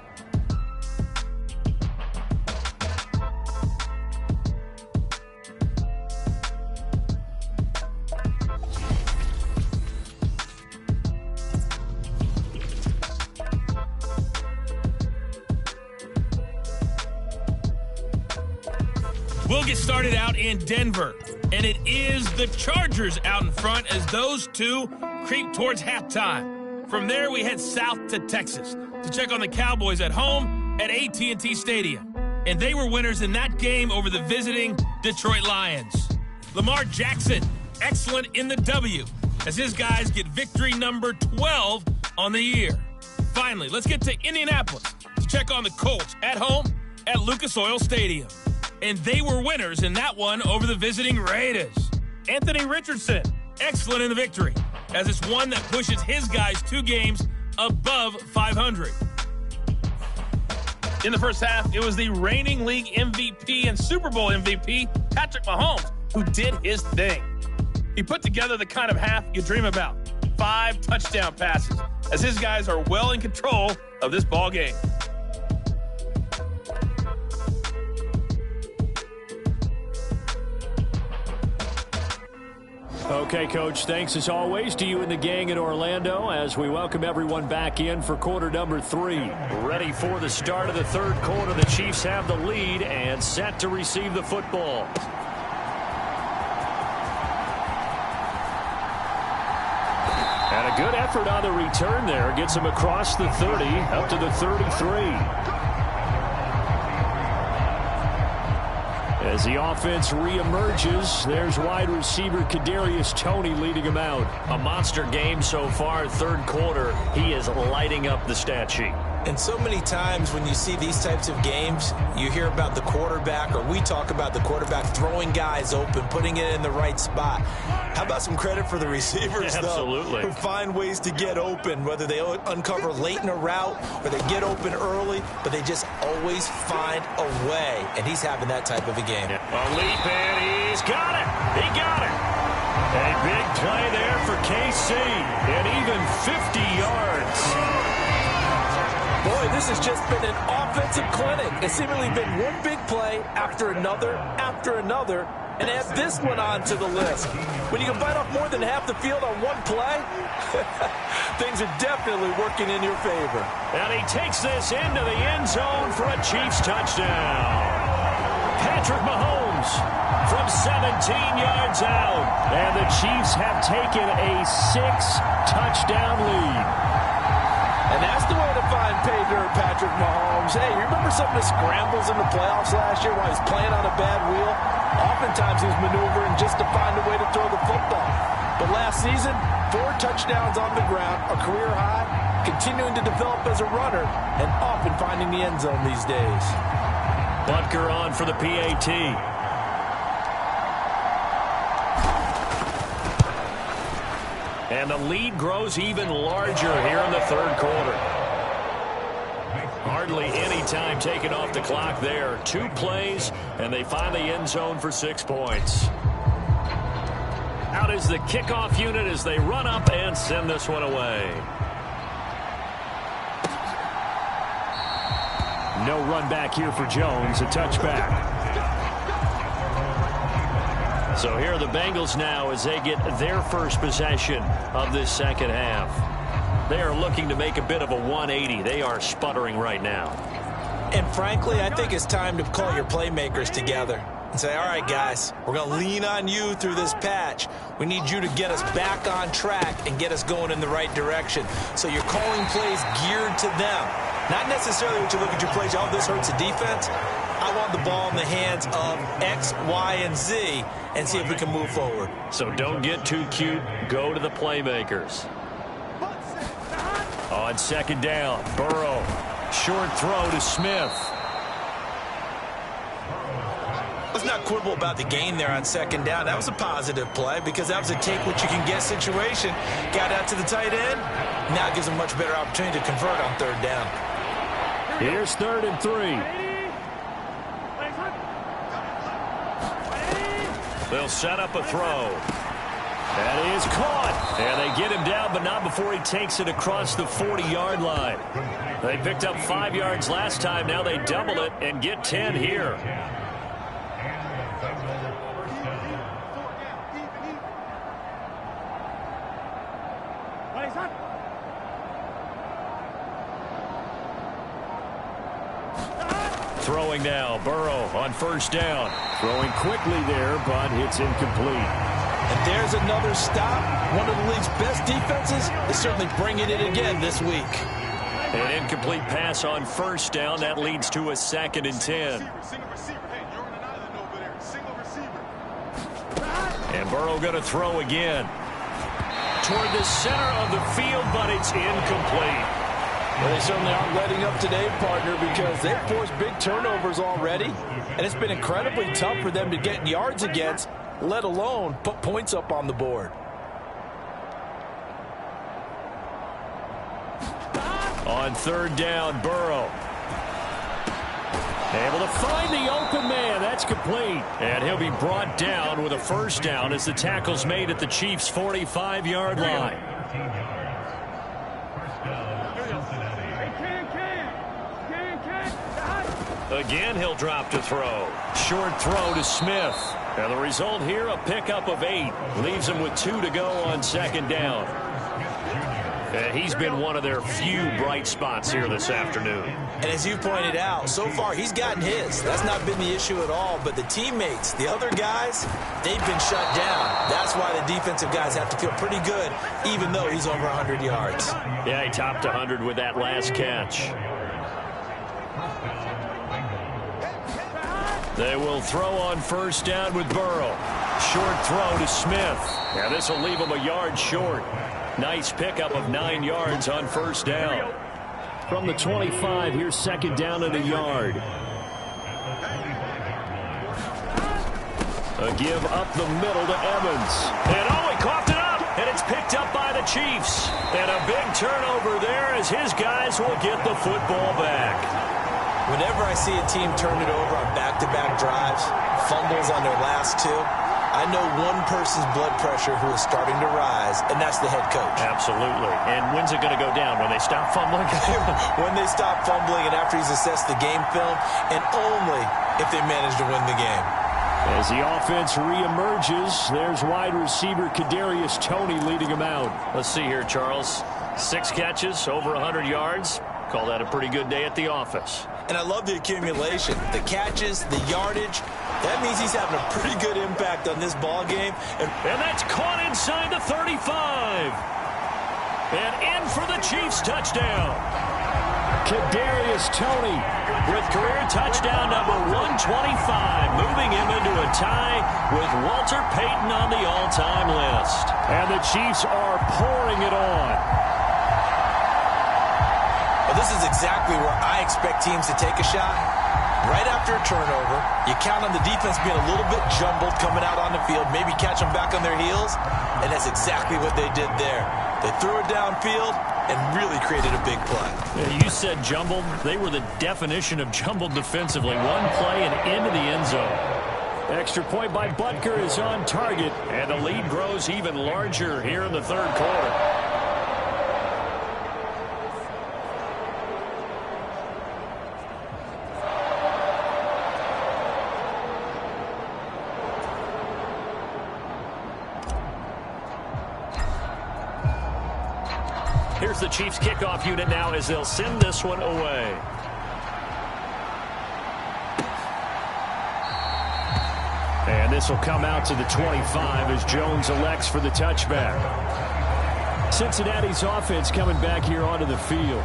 We'll get started out in Denver, and it is the Chargers out in front as those two creep towards halftime. From there, we head south to Texas to check on the Cowboys at home at AT&T Stadium. And they were winners in that game over the visiting Detroit Lions. Lamar Jackson, excellent in the W, as his guys get victory number 12 on the year. Finally, let's get to Indianapolis to check on the Colts at home at Lucas Oil Stadium. And they were winners in that one over the visiting Raiders. Anthony Richardson, excellent in the victory, as it's one that pushes his guys 2 games above 500. In the first half, it was the reigning league MVP and Super Bowl MVP, Patrick Mahomes, who did his thing. He put together the kind of half you dream about. 5 touchdown passes, as his guys are well in control of this ball game. Okay, Coach, thanks as always to you and the gang in Orlando as we welcome everyone back in for quarter number 3. Ready for the start of the third quarter. The Chiefs have the lead and set to receive the football. And a good effort on the return there. Gets him across the 30, up to the 33. As the offense reemerges, there's wide receiver Kadarius Toney leading him out. A monster game so far, third quarter. He is lighting up the stat sheet. And so many times when you see these types of games, you hear about the quarterback, or we talk about the quarterback throwing guys open, putting it in the right spot. How about some credit for the receivers, Absolutely. though, who find ways to get open, whether they uncover late in a route or they get open early, but they just always find a way. And he's having that type of a game. Yeah. A leap, and he's got it. He got it. A big play there for KC, and even 50 yards. Boy, this has just been an offensive clinic. It's seemingly been one big play after another, and add this one on to the list. When you can bite off more than half the field on one play, things are definitely working in your favor. And he takes this into the end zone for a Chiefs touchdown. Patrick Mahomes from 17 yards out. And the Chiefs have taken a 6-touchdown lead. And that's the way to find pay dirt, Patrick Mahomes. Hey, you remember some of the scrambles in the playoffs last year while he's playing on a bad wheel? Oftentimes he was maneuvering just to find a way to throw the football. But last season, 4 touchdowns on the ground, a career high, continuing to develop as a runner, and often finding the end zone these days. Butker on for the PAT. And the lead grows even larger here in the third quarter. Hardly any time taken off the clock there. 2 plays, and they find the end zone for 6 points. Out is the kickoff unit as they run up and send this one away. No run back here for Jones, a touchback. So here are the Bengals now as they get their first possession of this second half. They are looking to make a bit of a 180. They are sputtering right now. And frankly, I think it's time to call your playmakers together and say, all right, guys, we're going to lean on you through this patch. We need you to get us back on track and get us going in the right direction. So you're calling plays geared to them. Not necessarily when you look at your plays, oh, this hurts the defense. I want the ball in the hands of X, Y, and Z and see if we can move forward. So don't get too cute. Go to the playmakers. On second down, Burrow. Short throw to Smith. Let's not quibble about the gain there on second down. That was a positive play because that was a take-what-you-can-get situation. Got out to the tight end. Now it gives them a much better opportunity to convert on third down. Here's 3rd and 3. They'll set up a throw. That is caught. And they get him down, but not before he takes it across the 40-yard line. They picked up 5 yards last time. Now they double it and get 10 here. Throwing now, Burrow on first down. Throwing quickly there, but it's incomplete. And there's another stop. One of the league's best defenses is certainly bringing it again this week. An incomplete pass on first down. That leads to a 2nd and 10. And Burrow going to throw again. Toward the center of the field, but it's incomplete. Well, they certainly aren't letting up today, partner, because they've forced big turnovers already, and it's been incredibly tough for them to get yards against, let alone put points up on the board. On third down, Burrow. Able to find the open man. That's complete. And he'll be brought down with a first down as the tackle's made at the Chiefs' 45-yard line. Again, he'll drop to throw. Short throw to Smith. And the result here, a pickup of 8. Leaves him with 2 to go on second down. And he's been one of their few bright spots here this afternoon. And as you pointed out, so far he's gotten his. That's not been the issue at all. But the teammates, the other guys, they've been shut down. That's why the defensive guys have to feel pretty good, even though he's over 100 yards. Yeah, he topped 100 with that last catch. They will throw on first down with Burrow. Short throw to Smith. And this will leave him a yard short. Nice pickup of 9 yards on first down. From the 25, here's second down and a yard. A give up the middle to Evans. And oh, he coughed it up. And it's picked up by the Chiefs. And a big turnover there as his guys will get the football back. Whenever I see a team turn it over on back-to-back drives, fumbles on their last 2, I know one person's blood pressure who is starting to rise, and that's the head coach. Absolutely. And when's it going to go down? When they stop fumbling? When they stop fumbling and after he's assessed the game film, and only if they manage to win the game. As the offense reemerges, there's wide receiver Kadarius Toney leading him out. Let's see here, Charles. 6 catches, over 100 yards. Call that a pretty good day at the office. And I love the accumulation, the catches, the yardage. That means he's having a pretty good impact on this ball game. And that's caught inside the 35. And in for the Chiefs touchdown. Kadarius Toney with career touchdown number 125, moving him into a tie with Walter Payton on the all-time list. And the Chiefs are pouring it on. Well, this is exactly where I expect teams to take a shot. Right after a turnover, you count on the defense being a little bit jumbled coming out on the field, maybe catch them back on their heels, and that's exactly what they did there. They threw it downfield and really created a big play. Yeah, you said jumbled. They were the definition of jumbled defensively. One play and into the end zone. Extra point by Butker is on target, and the lead grows even larger here in the third quarter. Here's the Chiefs kickoff unit now as they'll send this one away. And this will come out to the 25 as Jones elects for the touchback. Cincinnati's offense coming back here onto the field.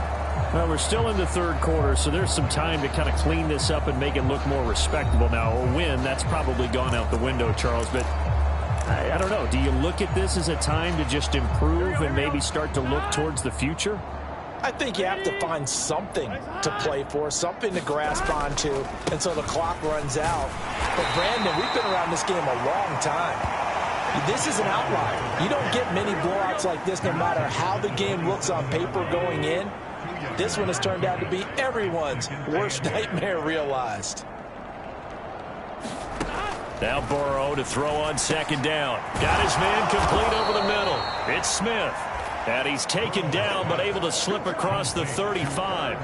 Well, we're still in the third quarter, so there's some time to kind of clean this up and make it look more respectable. Now, a win, that's probably gone out the window, Charles, but I don't know. Do you look at this as a time to just improve and maybe start to look towards the future? I think you have to find something to play for, something to grasp onto until the clock runs out. But, Brandon, we've been around this game a long time. This is an outlier. You don't get many blowouts like this no matter how the game looks on paper going in. This one has turned out to be everyone's worst nightmare realized. Now Burrow to throw on second down. Got his man complete over the middle. It's Smith. And he's taken down but able to slip across the 35.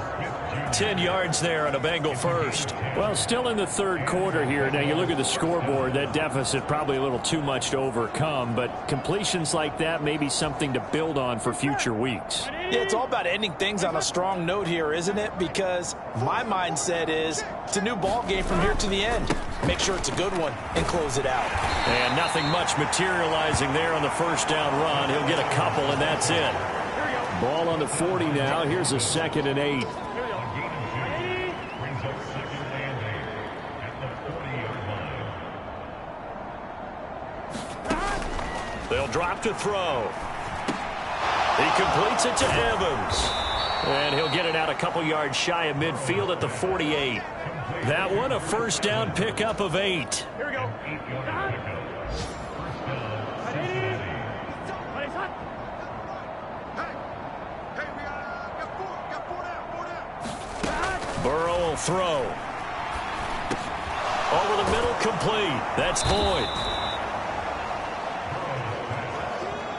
10 yards there on a Bengal first. Well, still in the third quarter here. Now you look at the scoreboard. That deficit probably a little too much to overcome. But completions like that may be something to build on for future weeks. Yeah, it's all about ending things on a strong note here, isn't it? Because my mindset is it's a new ball game from here to the end. Make sure it's a good one and close it out. And nothing much materializing there on the first down run. He'll get a couple, and that's it. Ball on the 40 now. Here's a 2nd and 8. They'll drop to throw. He completes it to Evans. And he'll get it out a couple yards shy of midfield at the 48. That one a first down pickup of 8. Here we go. Burrow will throw. Over the middle, complete. That's Boyd.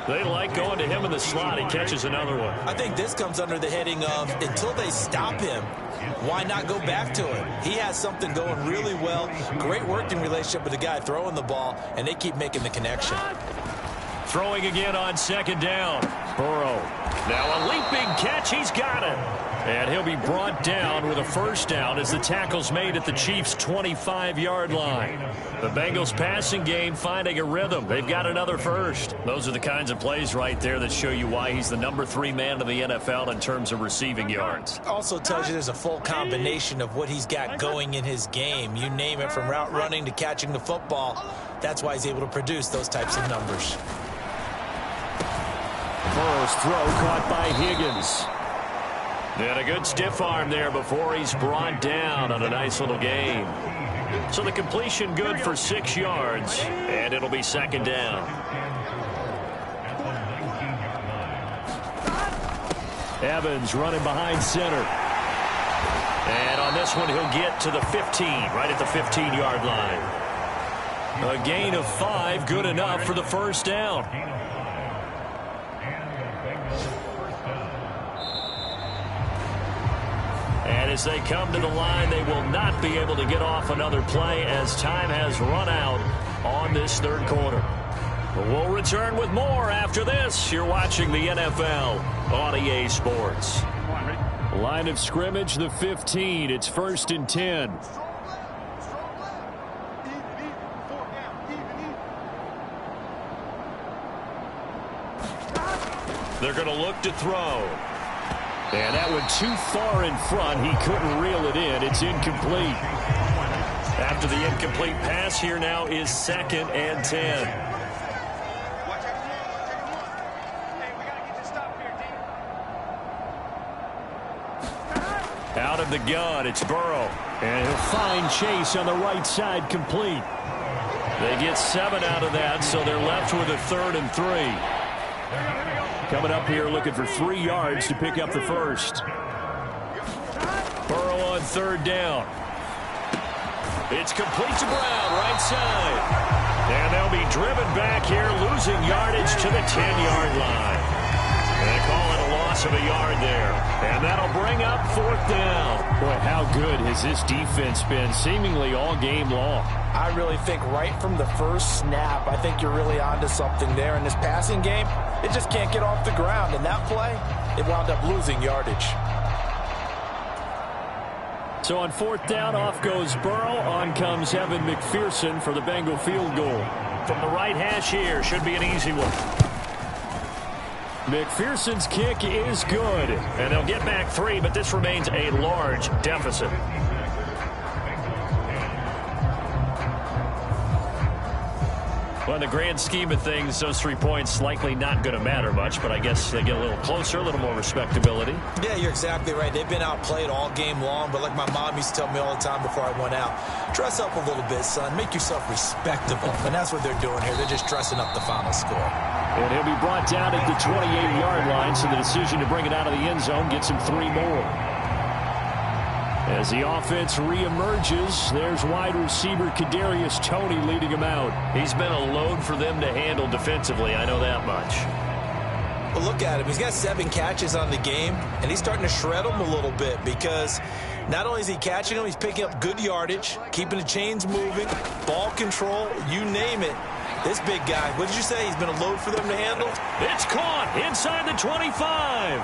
They like going to him in the slot. He catches another one. I think this comes under the heading of until they stop him, why not go back to him? He has something going really well. Great working relationship with the guy throwing the ball, and they keep making the connection. Throwing again on second down. Burrow. Now a leaping catch. He's got it. And he'll be brought down with a first down as the tackle's made at the Chiefs' 25-yard line. The Bengals passing game finding a rhythm. They've got another first. Those are the kinds of plays right there that show you why he's the number 3 man in the NFL in terms of receiving yards. Also tells you there's a full combination of what he's got going in his game. You name it, from route running to catching the football. That's why he's able to produce those types of numbers. Burrow's throw caught by Higgins. And a good stiff arm there before he's brought down on a nice little gain. So the completion good for 6 yards, and it'll be second down. Evans running behind center. And on this one, he'll get to the 15, right at the 15-yard line. A gain of 5, good enough for the first down. And as they come to the line, they will not be able to get off another play as time has run out on this third quarter. But we'll return with more after this. You're watching the NFL on EA Sports. Line of scrimmage, the 15. It's 1st and 10. They're going to look to throw. And that went too far in front. He couldn't reel it in. It's incomplete. After the incomplete pass, here now is 2nd and 10. Out of the gun, it's Burrow. And he'll find Chase on the right side, complete. They get 7 out of that, so they're left with a 3rd and 3. Coming up here looking for 3 yards to pick up the first. Burrow on 3rd down. It's complete to Brown, right side. And they'll be driven back here, losing yardage to the 10-yard line. They call it a loss of a yard there. And that'll bring up 4th down. Boy, how good has this defense been seemingly all game long? I really think right from the first snap, I think you're really onto something there. In this passing game, it just can't get off the ground. And that play, it wound up losing yardage. So on 4th down, off goes Burrow. On comes Evan McPherson for the Bengal field goal. From the right hash here, should be an easy one. McPherson's kick is good. And they'll get back 3, but this remains a large deficit. Well, in the grand scheme of things, those 3 points likely not going to matter much, but I guess they get a little closer, a little more respectability. Yeah, you're exactly right. They've been outplayed all game long, but like my mom used to tell me all the time before I went out, dress up a little bit, son. Make yourself respectable. And that's what they're doing here. They're just dressing up the final score. And he'll be brought down at the 28-yard line, so the decision to bring it out of the end zone gets him 3 more. As the offense reemerges, there's wide receiver Kadarius Toney leading him out. He's been a load for them to handle defensively, I know that much. Well, look at him. He's got 7 catches on the game, and he's starting to shred them a little bit because not only is he catching them, he's picking up good yardage, keeping the chains moving, ball control, you name it. This big guy, what did you say? He's been a load for them to handle? It's caught inside the 25.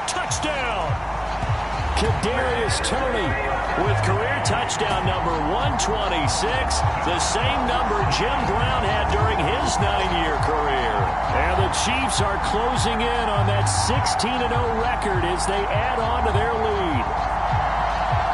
Touchdown. Kadarius Toney with career touchdown number 126, the same number Jim Brown had during his 9-year career. And the Chiefs are closing in on that 16-0 record as they add on to their lead.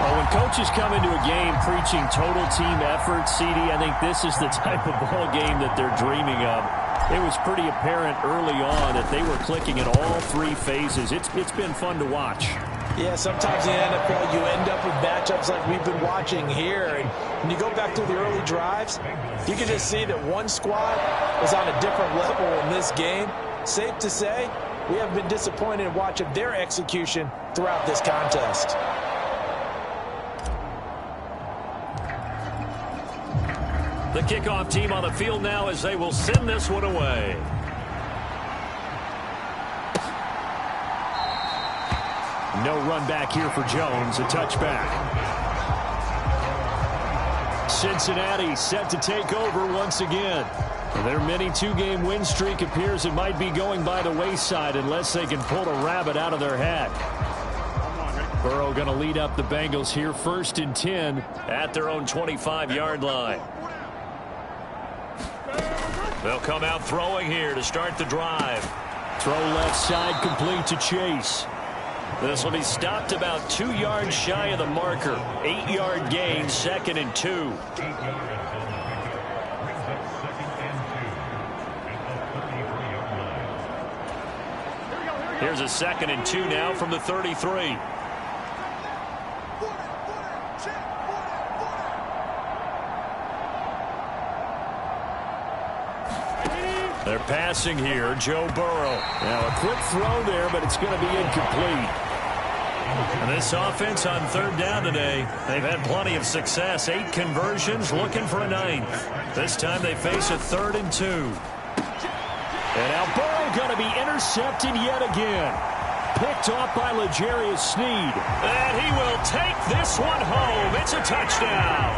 Well, when coaches come into a game preaching total team effort, CD, I think this is the type of ball game that they're dreaming of. It was pretty apparent early on that they were clicking in all 3 phases. It's been fun to watch. Yeah, sometimes in the NFL you end up with matchups like we've been watching here. And when you go back to the early drives, you can just see that one squad was on a different level in this game. Safe to say, we have been disappointed in watching their execution throughout this contest. The kickoff team on the field now as they will send this one away. No run back here for Jones, a touchback. Cincinnati set to take over once again. Their mini 2-game win streak appears it might be going by the wayside unless they can pull a rabbit out of their hat. Burrow going to lead up the Bengals here, 1st and 10 at their own 25-yard line. They'll come out throwing here to start the drive. Throw left side, complete to Chase. This will be stopped about 2 yards shy of the marker. 8-yard gain, 2nd and 2. Here's a 2nd and 2 now from the 33. They're passing here, Joe Burrow. Now a quick throw there, but it's going to be incomplete. And this offense on 3rd down today, they've had plenty of success. 8 conversions, looking for a 9th. This time they face a 3rd and 2. And now Burrow going to be intercepted yet again. Picked off by L'Jarius Sneed. And he will take this one home. It's a touchdown.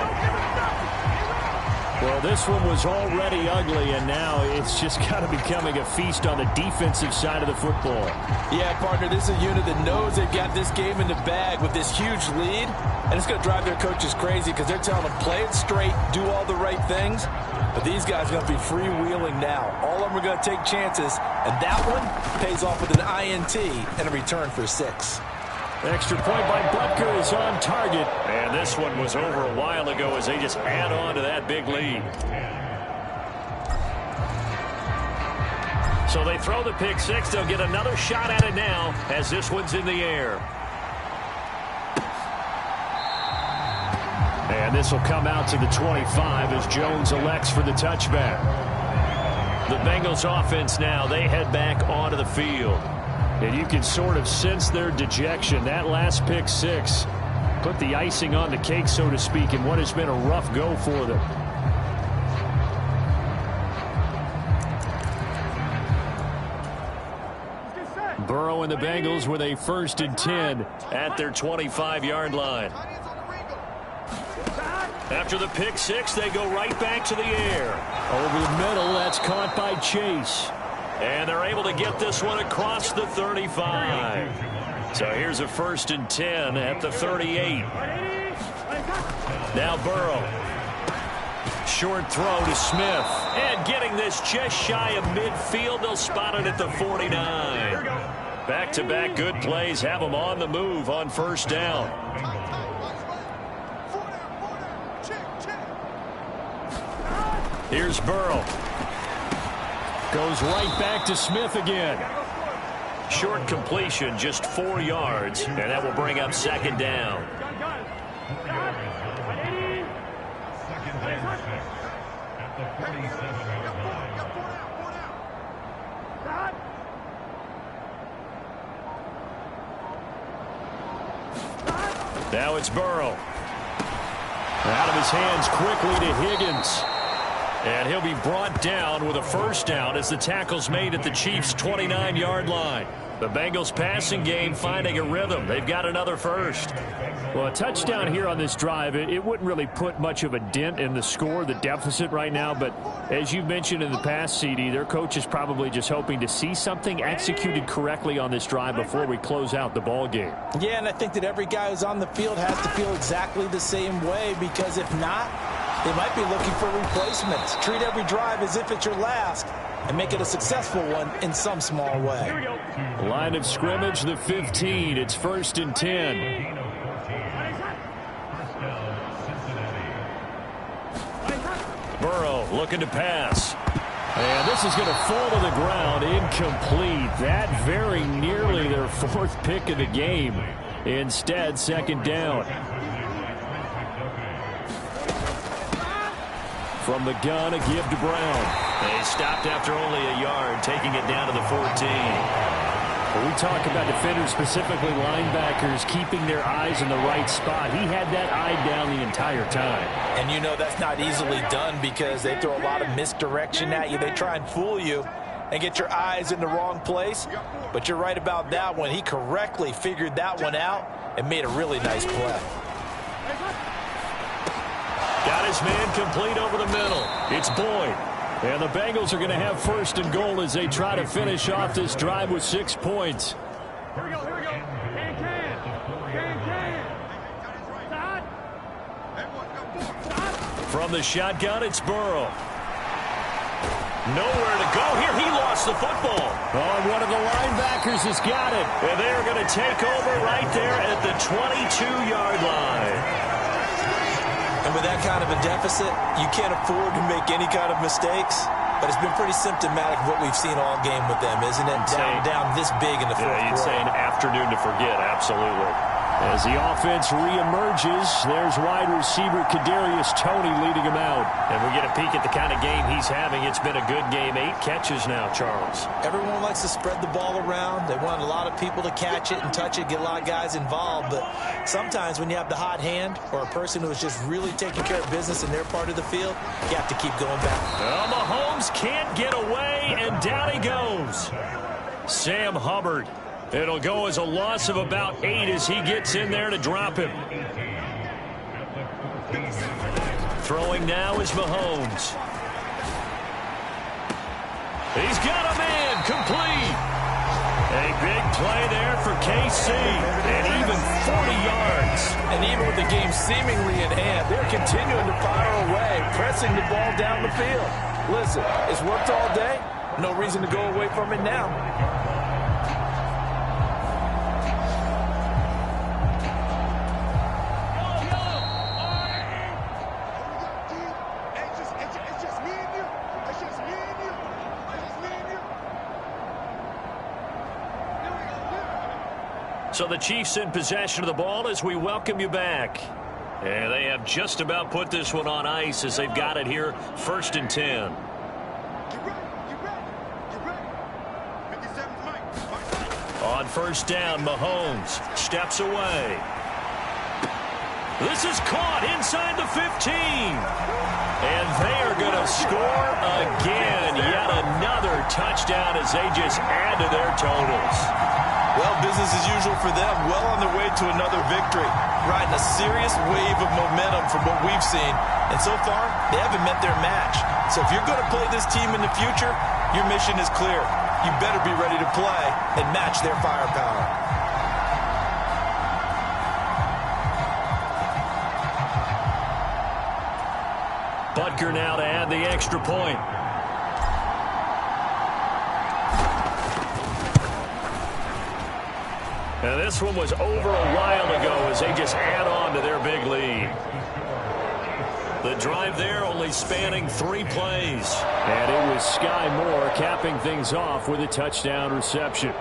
Well, this one was already ugly, and now it's just kind of becoming a feast on the defensive side of the football. Yeah, partner, this is a unit that knows they've got this game in the bag with this huge lead, and it's going to drive their coaches crazy because they're telling them, play it straight, do all the right things. But these guys are going to be freewheeling now. All of them are going to take chances, and that one pays off with an INT and a return for 6. Extra point by Butker is on target. And this one was over a while ago as they just add on to that big lead. So they throw the pick 6. They'll get another shot at it now as this one's in the air. And this will come out to the 25 as Jones elects for the touchback. The Bengals offense now, they head back onto the field. And you can sort of sense their dejection. That last pick 6 put the icing on the cake, so to speak, in what has been a rough go for them. Burrow and the Bengals with a 1st and 10 at their 25-yard line. After the pick 6, they go right back to the air. Over the middle, that's caught by Chase. And they're able to get this one across the 35. So here's a 1st and 10 at the 38. Now Burrow. Short throw to Smith. And getting this just shy of midfield. They'll spot it at the 49. Back-to-back good plays have them on the move on 1st down. Here's Burrow. Goes right back to Smith again. Short completion, just 4 yards, and that will bring up 2nd down. Now it's Burrow. Out of his hands quickly to Higgins. And he'll be brought down with a 1st down as the tackle's made at the Chiefs' 29-yard line. The Bengals passing game finding a rhythm. They've got another 1st. Well, a touchdown here on this drive, it wouldn't really put much of a dent in the score, the deficit right now. But as you mentioned in the past, CD, their coach is probably just hoping to see something executed correctly on this drive before we close out the ball game. Yeah, and I think that every guy who's on the field has to feel exactly the same way, because if not, they might be looking for replacements. Treat every drive as if it's your last and make it a successful one in some small way. Line of scrimmage, the 15. It's 1st and 10. Burrow looking to pass. And this is going to fall to the ground, incomplete. That very nearly their 4th pick of the game. Instead, 2nd down. From the gun, a give to Brown. They stopped after only a yard, taking it down to the 14. When we talk about defenders, specifically linebackers, keeping their eyes in the right spot, he had that eye down the entire time. And you know that's not easily done because they throw a lot of misdirection at you. They try and fool you and get your eyes in the wrong place. But you're right about that one. He correctly figured that one out and made a really nice play. Got his man complete over the middle. It's Boyd. And the Bengals are going to have 1st and goal as they try to finish off this drive with 6 points. Here we go. From the shotgun, it's Burrow. Nowhere to go here. He lost the football. Oh, one of the linebackers has got it. And they're going to take over right there at the 22-yard line. And with that kind of a deficit, you can't afford to make any kind of mistakes. But it's been pretty symptomatic of what we've seen all game with them, isn't it? Down this big in the 4th quarter. You'd say an afternoon to forget, absolutely. As the offense reemerges, there's wide receiver Kadarius Toney leading him out. And we get a peek at the kind of game he's having. It's been a good game. 8 catches now, Charles. Everyone likes to spread the ball around. They want a lot of people to catch it and touch it, get a lot of guys involved. But sometimes when you have the hot hand or a person who is just really taking care of business in their part of the field, you have to keep going back. Well, Mahomes can't get away, and down he goes. Sam Hubbard. It'll go as a loss of about 8 as he gets in there to drop him. Throwing now is Mahomes. He's got a man complete. A big play there for KC. And even 40 yards. And even with the game seemingly in hand, they're continuing to fire away, pressing the ball down the field. Listen, it's worked all day. No reason to go away from it now. So the Chiefs in possession of the ball as we welcome you back. And they have just about put this one on ice as they've got it here, 1st and 10. On 1st down, Mahomes steps away. This is caught inside the 15. And they are going to score again. Yet another touchdown as they just add to their totals. Well, business as usual for them. Well on their way to another victory. Riding a serious wave of momentum from what we've seen. And so far, they haven't met their match. So if you're going to play this team in the future, your mission is clear. You better be ready to play and match their firepower. Butker now to add the extra point. And this one was over a while ago as they just add on to their big lead. The drive there only spanning 3 plays. And it was Sky Moore capping things off with a touchdown reception.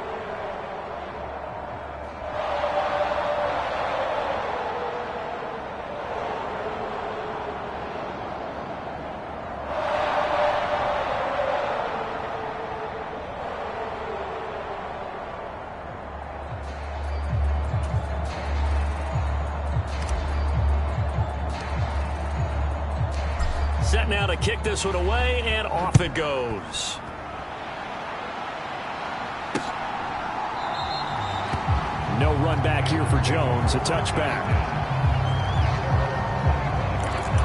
Set now to kick this one away, and off it goes. No run back here for Jones, a touchback.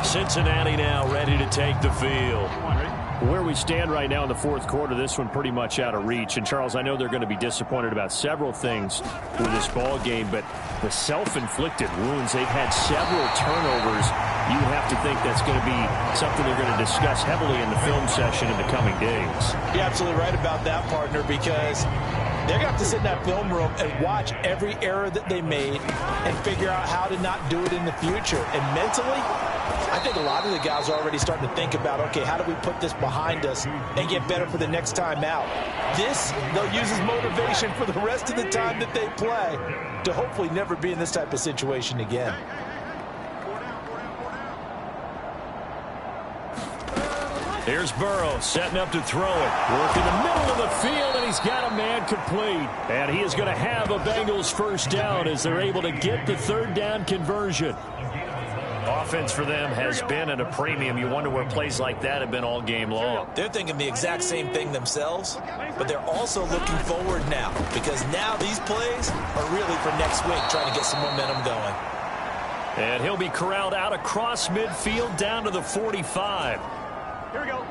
Cincinnati now ready to take the field. Where we stand right now in the 4th quarter, this one pretty much out of reach. And, Charles, I know they're going to be disappointed about several things with this ball game, but the self-inflicted wounds, they've had several turnovers. You have to think that's going to be something they're going to discuss heavily in the film session in the coming days. You're absolutely right about that, partner, because they're going to have to sit in that film room and watch every error that they made and figure out how to not do it in the future. And mentally, I think a lot of the guys are already starting to think about, okay, how do we put this behind us and get better for the next time out? This, they'll use as motivation for the rest of the time that they play to hopefully never be in this type of situation again. Here's Burrow setting up to throw it. Work in the middle of the field, and he's got a man complete. And he is going to have a Bengals 1st down as they're able to get the 3rd down conversion. Offense for them has been at a premium. You wonder where plays like that have been all game long. They're thinking the exact same thing themselves, but they're also looking forward now because now these plays are really for next week, trying to get some momentum going. And he'll be corralled out across midfield down to the 45. Here we go.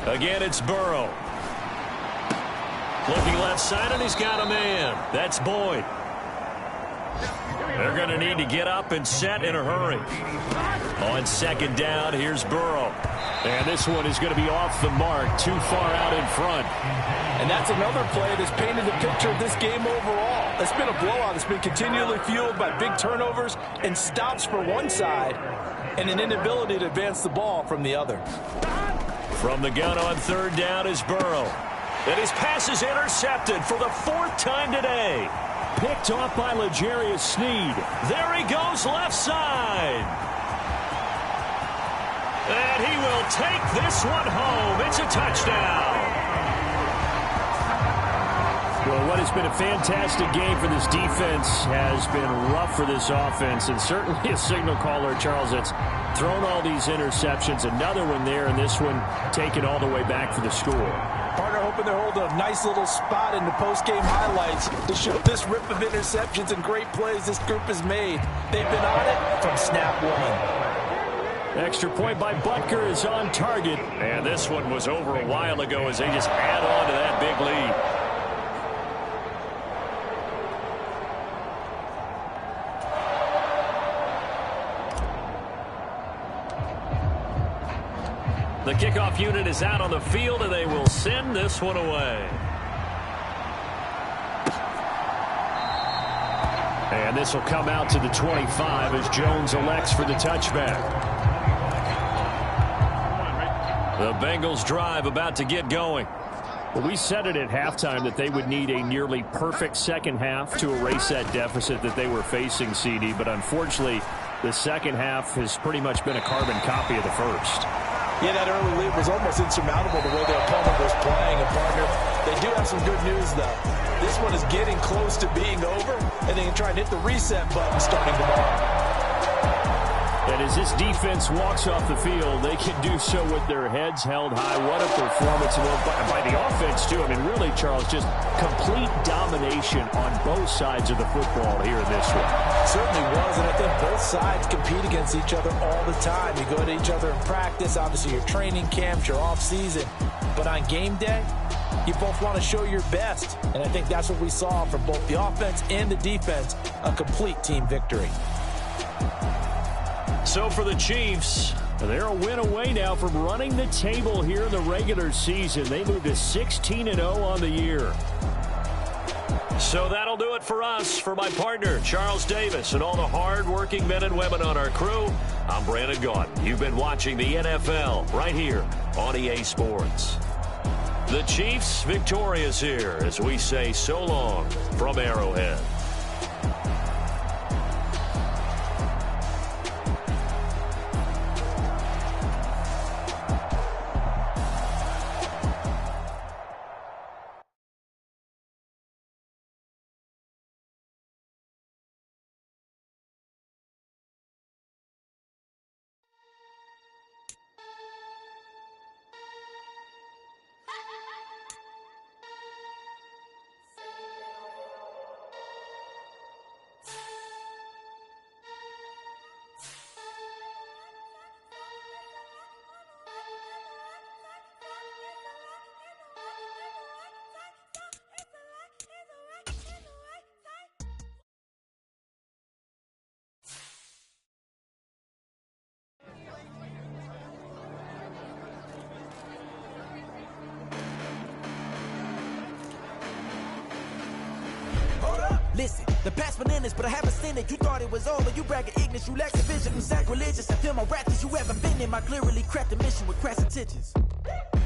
Again, it's Burrow. Looking left side, and he's got a man. That's Boyd. They're going to need to get up and set in a hurry. On 2nd down, here's Burrow. And this one is going to be off the mark, too far out in front. And that's another play that's painted the picture of this game overall. It's been a blowout. It's been continually fueled by big turnovers and stops for one side and an inability to advance the ball from the other. From the gun on 3rd down is Burrow. And his pass is intercepted for the 4th time today. Picked off by L'Jarius Sneed. There he goes left side. And he will take this one home. It's a touchdown. Well, what has been a fantastic game for this defense has been rough for this offense, and certainly a signal caller, Charles, that's thrown all these interceptions. Another one there, and this one taken all the way back for the score. hoping they're holding a nice little spot in the post-game highlights to show this rip of interceptions and great plays this group has made. They've been on it from snap one. Extra point by Butker is on target. And this one was over a while ago as they just add on to that big lead. The kickoff unit is out on the field, and they will send this one away. And this will come out to the 25 as Jones elects for the touchback. The Bengals drive about to get going. Well, we said it at halftime that they would need a nearly perfect second half to erase that deficit that they were facing, CD. But unfortunately, the second half has pretty much been a carbon copy of the first. Yeah, that early lead was almost insurmountable the way their opponent was playing. And, partner, they do have some good news, though. This one is getting close to being over, and they can try and hit the reset button starting tomorrow. And as this defense walks off the field, they can do so with their heads held high. What a performance by the offense, too. I mean, really, Charles, just complete domination on both sides of the football here in this one. Certainly was, and I think both sides compete against each other all the time. You go to each other in practice, obviously your training camps, your off-season. But on game day, you both want to show your best. And I think that's what we saw from both the offense and the defense, a complete team victory. So for the Chiefs, they're a win away now from running the table here in the regular season. They move to 16-0 on the year. So that'll do it for us. For my partner, Charles Davis, and all the hard-working men and women on our crew, I'm Brandon Gaudin. You've been watching the NFL right here on EA Sports. The Chiefs victorious here as we say so long from Arrowhead. Listen, the past bananas, but I haven't seen it. You thought it was over. You bragging ignorance, you lack the vision. I'm sacrilegious. I feel my wrath as you ever been in my clearly crafted mission with crass intentions.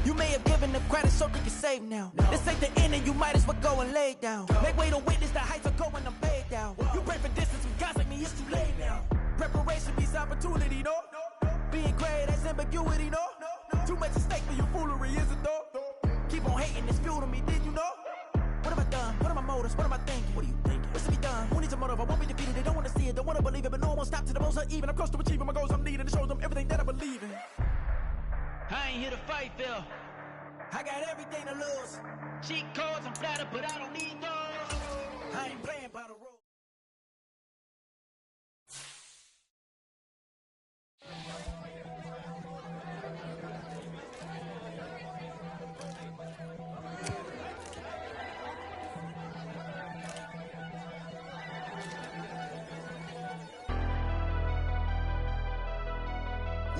You may have given them credit so they can save now. This ain't the end and you might as well go and lay down. Make way to witness the heights of going, I'm paid down. You pray for distance from guys like me, it's too late now. Preparation means opportunity, no? Being great has ambiguity, no? Too much at stake for your foolery, is it though? Keep on hating, it's fuel to me, did you know? What have I done? What are my motives? What am I thinking? What are you thinking? What's to be done? Who needs a motive? I won't be defeated. They don't want to see it, don't want to believe it, but no one won't stop to the most uneven. I'm close to achieving my goals I'm needing to show them everything that I believe in. I ain't here to fight, Phil. I got everything to lose. Cheat codes, I'm flattered, but I don't need those. I ain't playing by the rules.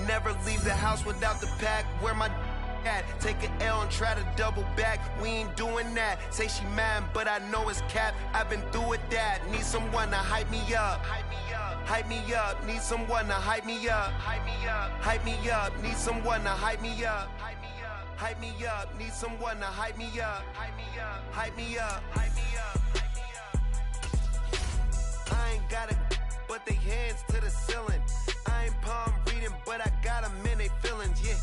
Never leave the house without the pack. Where my at? Take an L and try to double back. We ain't doing that. Say she mad, but I know it's cap. I've been through with that. Need someone to hype me up. Hype me up. Hype me up. Need someone to hype me up. Hype me up. Hype me up. Need someone to hype me up. Hype me up. Hype me up. Need someone to hype me up. Hype me up. Hype me up. Hype me up. Hype me up. I ain't got it, but they hands to the ceiling. I ain't palm reading, but I got 'em in they feelings, yeah.